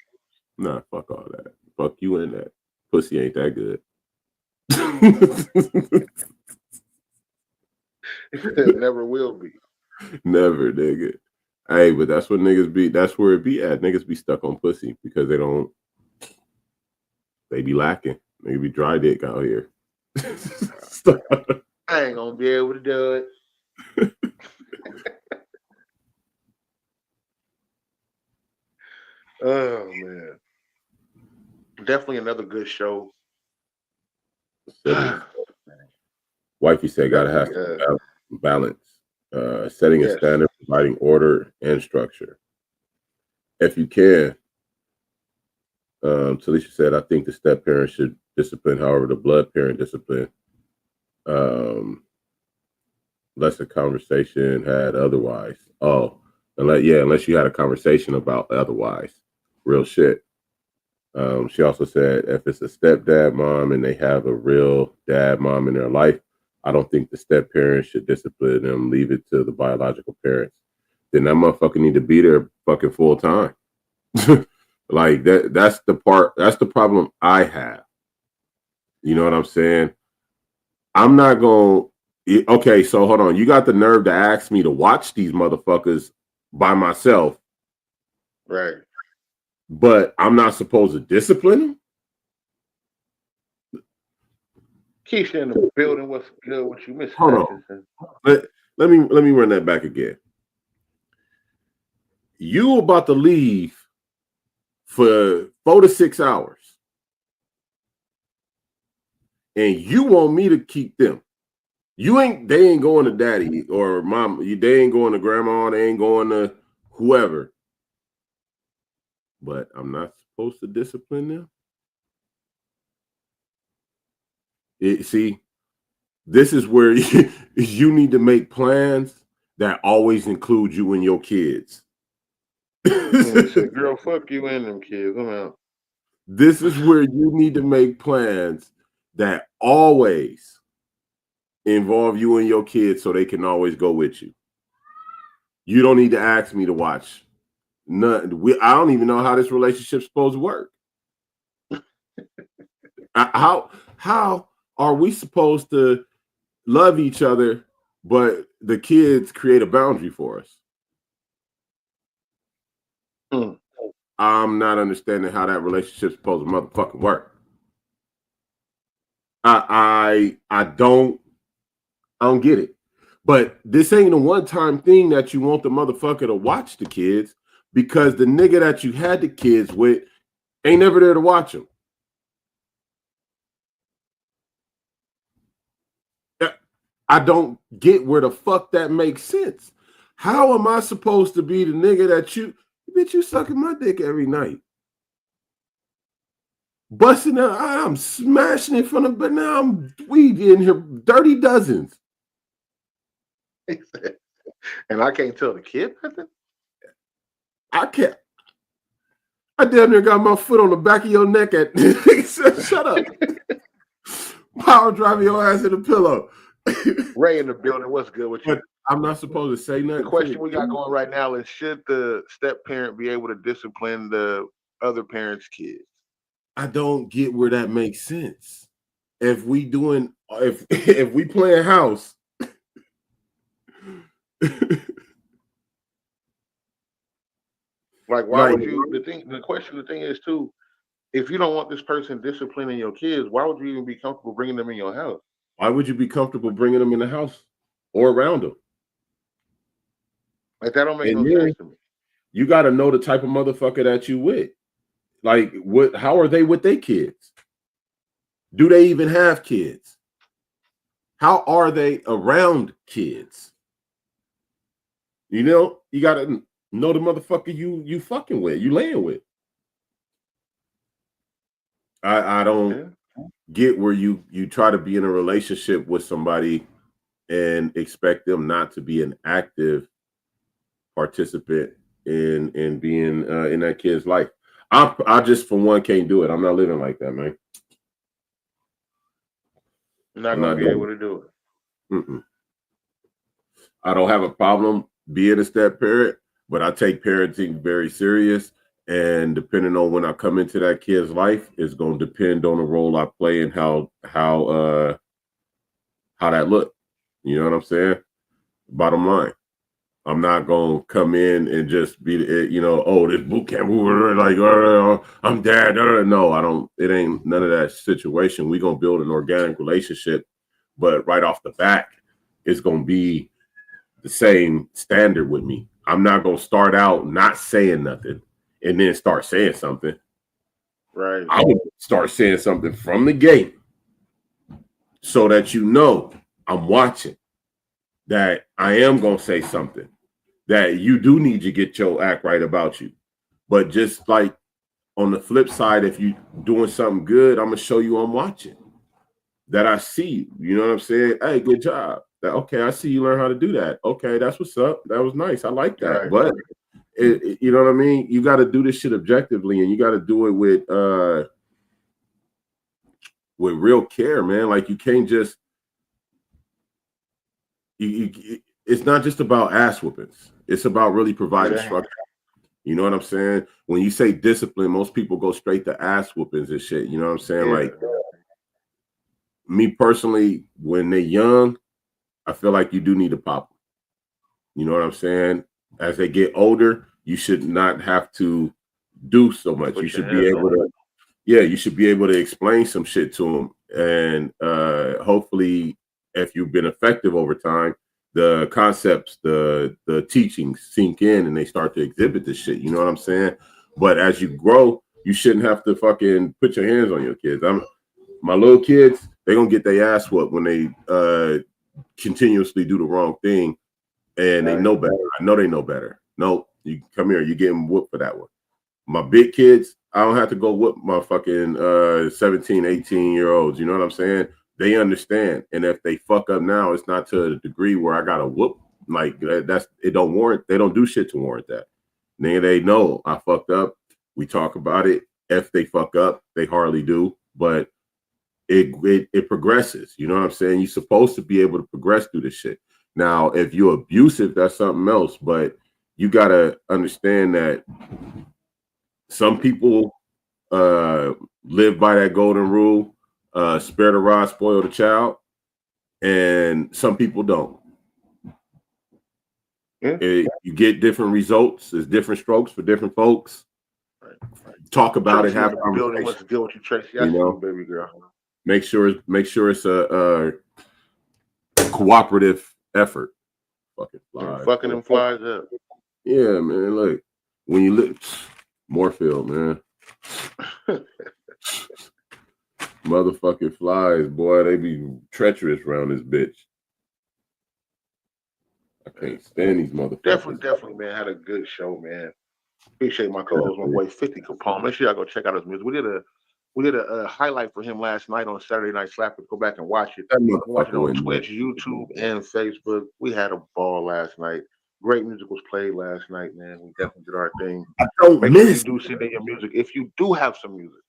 Nah, fuck all that. Fuck you and that. Pussy ain't that good.
It never will be.
Never, nigga. Hey, but that's what niggas be. That's where it be at. Niggas be stuck on pussy because they be lacking. Nigga be dry dick out here.
I ain't gonna be able to do it. Oh man, definitely another good show.
Wifey said, "Gotta have balance, setting a standard, providing order and structure. If you can." Talisha said, "I think the step parent should discipline, however, the blood parent discipline. Unless the conversation had otherwise. Unless you had a conversation about otherwise. Real shit." She also said, if it's a stepdad mom and they have a real dad mom in their life, I don't think the step parents should discipline them, leave it to the biological parents. Then that motherfucker need to be there fucking full time. Like that's the problem I have. You know what I'm saying? I'm not going to, okay, so hold on. You got the nerve to ask me to watch these motherfuckers by myself.
Right.
But I'm not supposed to discipline them?
Keisha in the building. What's good? What you missing?
Hold on. Let me run that back again. You about to leave for 4 to 6 hours, and you want me to keep them. They ain't going to daddy or mom. They ain't going to grandma. They ain't going to whoever. But I'm not supposed to discipline them. See, this is where you need to make plans that always include you and your kids.
Said, girl, fuck you and them kids. I'm out.
This is where you need to make plans that always involve you and your kids so they can always go with you. You don't need to ask me to watch. I don't even know how this relationship's supposed to work. How are we supposed to love each other, but the kids create a boundary for us? I'm not understanding how that relationship's supposed to motherfucking work. I don't get it. But this ain't a one-time thing that you want the motherfucker to watch the kids, because the nigga that you had the kids with ain't never there to watch them. I don't get where the fuck that makes sense. How am I supposed to be the nigga that you sucking my dick every night? Busting out, I'm smashing in front of, but now I'm weed in here, dirty dozens.
And I can't tell the kid nothing?
I can't. I damn near got my foot on the back of your neck at shut up. Power driving your ass in the pillow.
Ray in the building. What's good with you?
But I'm not supposed to say nothing.
The question we got going right now is: should the step parent be able to discipline the other parent's kids?
I don't get where that makes sense. If we playing house,
like why would you? The thing is too. If you don't want this person disciplining your kids, why would you even be comfortable bringing them in your house?
Why would you be comfortable bringing them in the house or around them?
Like that don't make no sense to me.
You got to know the type of motherfucker that you with. Like, what? How are they with their kids? Do they even have kids? How are they around kids? You know, you got to know the motherfucker you fucking with, you laying with. I don't get where you try to be in a relationship with somebody and expect them not to be an active participant in being in that kid's life. I just, for one, can't do it. I'm not living like that, man.
You're not going to be able to do it.
Mm-mm. I don't have a problem being a step parent, but I take parenting very serious. And depending on when I come into that kid's life, it's going to depend on the role I play and how that look. You know what I'm saying? Bottom line, I'm not going to come in and just be, this boot camp, like, I'm dad. No, I don't. It ain't none of that situation. We're going to build an organic relationship, but right off the back, it's going to be the same standard with me. I'm not going to start out not saying nothing and then start saying something.
Right.
I would start saying something from the gate so that you know I'm watching, that I am going to say something, that you do need to get your act right about you. But just like on the flip side, if you doing something good, I'm going to show you I'm watching, that I see you. You know what I'm saying? Hey, good job. That, okay, I see you learn how to do that. Okay, that's what's up. That was nice. I like that. Right. But you know what I mean? You got to do this shit objectively, and you got to do it with real care, man. Like, you can't just it's not just about ass whoopings. It's about really providing structure. You know what I'm saying? When you say discipline, most people go straight to ass whoopings and shit. You know what I'm saying? Like, me personally, when they're young, I feel like you do need to pop them. You know what I'm saying? As they get older, you should not have to do so much. You should be able to, you should be able to explain some shit to them. And hopefully, if you've been effective over time, the concepts, the teachings sink in and they start to exhibit this shit. You know what I'm saying? But as you grow, you shouldn't have to fucking put your hands on your kids. My little kids, they're going to get their ass whooped when they continuously do the wrong thing. And they know better. I know they know better. No, you come here. You're getting whooped for that one. My big kids, I don't have to go whoop my fucking 17, 18-year-olds. You know what I'm saying? They understand. And if they fuck up now, it's not to the degree where I got to whoop. Like, it don't warrant. They don't do shit to warrant that. They know I fucked up. We talk about it. If they fuck up, they hardly do. But it progresses. You know what I'm saying? You're supposed to be able to progress through this shit. Now, if you're abusive, that's something else. But you got to understand that some people live by that golden rule, spare the rod, spoil the child. And some people don't. Yeah. You get different results. There's different strokes for different folks. Right. Talk about it. Have a conversation.
What's good with you, Tracy? You know, baby girl.
Make sure it's a cooperative effort. Fucking flies.
Fucking them flies up.
Yeah, man. Look, when you look, Moorfield, man. Motherfucking flies, boy. They be treacherous around this bitch. I can't stand these motherfuckers.
Definitely, man. Had a good show, man. Appreciate my co-host, my boy 50 Capone. Make sure y'all go check out his music. We did a highlight for him last night on Saturday Night Slapper. Go back and watch it. Watch it on Twitch, YouTube, and Facebook. We had a ball last night. Great music was played last night, man. We definitely did our thing. Make sure you do send in your music. If you do have some music,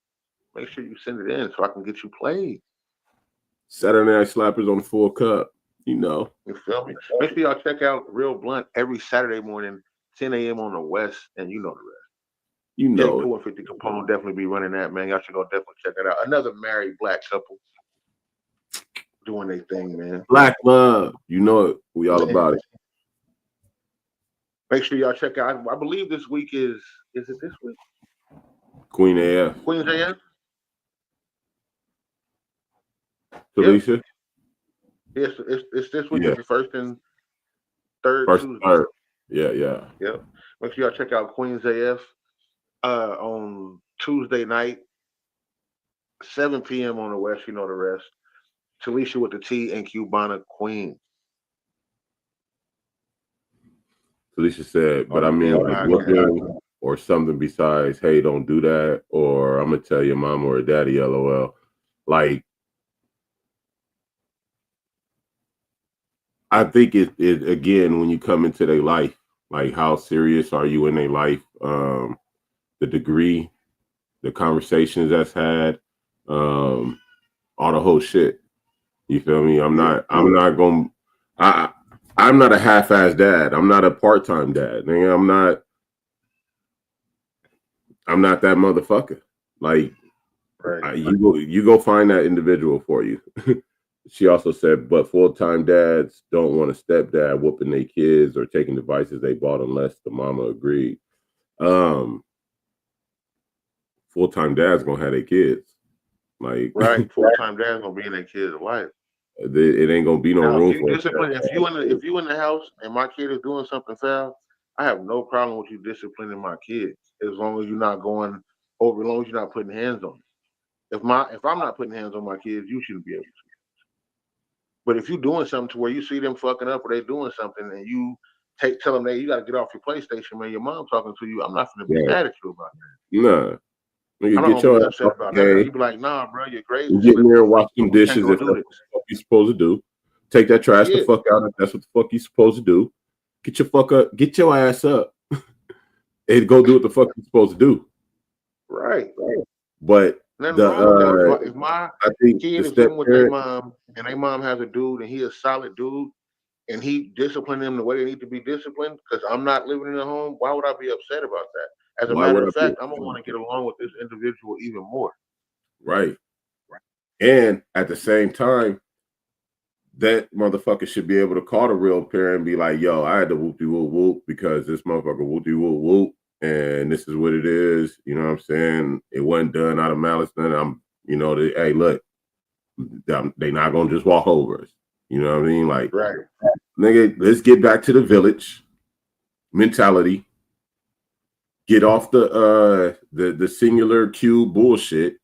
make sure you send it in so I can get you played.
Saturday Night Slappers on the Full Cup. You
feel me? Make sure y'all check out Real Blunt every Saturday morning, 10 a.m. on the West, and you know the rest. Jake 450 Capone definitely be running that, man. Y'all should go definitely check that out. Another married black couple doing their thing, man.
Black love. You know it. We all about it.
Make sure y'all check out. I believe this week is it this week?
Queen AF.
Queen's AF?
Felicia?
Yes, it's this week. Yeah. It's the first and third Tuesday.
Third. Yeah.
Yep. Make sure y'all check out Queen's AF on Tuesday night, 7 p.m. on the West. You know the rest. Talisha with the T and Cubana Queen.
Felicia said, but I mean, like looking or something besides, hey, don't do that, or I'm gonna tell your mom or daddy, LOL. Like, I think it again when you come into their life, like how serious are you in their life? The degree, the conversations that's had, all the whole shit. You feel me? I'm not a half-ass dad. I'm not a part-time dad. I'm not that motherfucker. Like,
right.
You go find that individual for you. She also said, but full-time dads don't want a stepdad whooping their kids or taking devices they bought unless the mama agreed. Full-time dads gonna have their kids. Like,
right. Full-time dads gonna be in their kids' life.
It ain't gonna be no room for
discipline. If you in the house and my kid is doing something foul, I have no problem with you disciplining my kids as long as you're not going over. As long as you're not putting hands on them. If I'm not putting hands on my kids, you shouldn't be able to. But if you're doing something to where you see them fucking up or they doing something and you tell them, hey, you got to get off your PlayStation, man. Your mom talking to you. I'm not going to be mad at you about that.
Nah.
I'm not going to be upset about that. You be like, nah, bro, you're great.
You get in there and wash some dishes if that's what the fuck you supposed to do. Take that trash the fuck out if that's what the fuck you supposed to do. Get your ass up and go do what the fuck you supposed to do.
Right.
But
if my
I think
kid is living with their mom and their mom has a dude and he a solid dude and he disciplined them the way they need to be disciplined because I'm not living in the home, why would I be upset about that? As a matter of fact, I'm gonna want to get along with this individual even more.
Right. And at the same time, that motherfucker should be able to call the real parent and be like, yo, I had to whoop-de-whoop-whoop because this motherfucker whoop-de-whoop-whoop and this is what it is. You know what I'm saying? It wasn't done out of malice. Then hey, look, they not going to just walk over us. You know what I mean? Like,
right.
Nigga, let's get back to the village mentality. Get off the singular cube bullshit.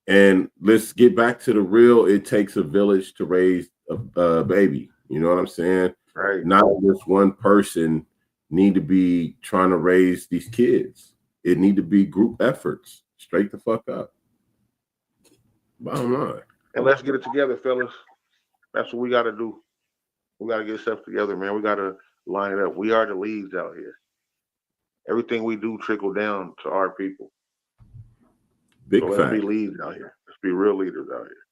And let's get back to the real. It takes a village to raise a baby. You know what I'm saying?
Right.
Not just one person need to be trying to raise these kids. It need to be group efforts. Straight the fuck up. Bottom line.
And let's get it together, fellas. That's what we got to do. We got to get stuff together, man. We got to line it up. We are the leads out here. Everything we do trickle down to our people.
Big fact.
Let's be leads out here. Let's be real leaders out here.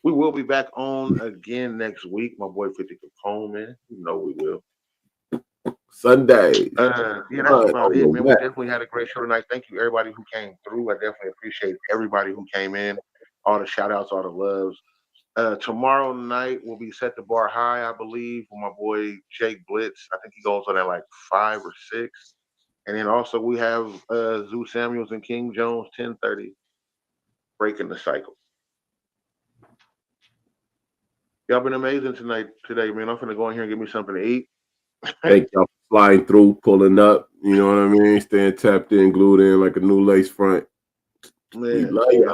We will be back on again next week. My boy 50 Capone, man. You know we will.
Sunday.
Yeah, that's about it, man. We definitely had a great show tonight. Thank you, everybody who came through. I definitely appreciate everybody who came in. All the shout outs, all the loves. Tomorrow night will be Set the Bar High, I believe, with my boy Jake Blitz. I think he goes on at like 5 or 6. And then also we have Zoo Samuels and King Jones 10:30. Breaking the cycle. Y'all been amazing today, man. I'm finna go in here and get me something to eat.
Thank y'all for flying through, pulling up. You know what I mean? Staying tapped in, glued in like a new lace front.
Man,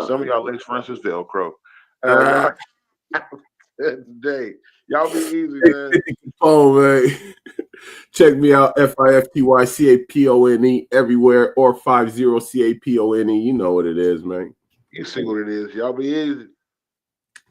some of y'all lace fronts is Velcro. Today, y'all be easy, man.
Man. Check me out, FIFTYCAPONE everywhere or 50CAPONE. You know what it is, man.
You see what it is. Y'all be easy.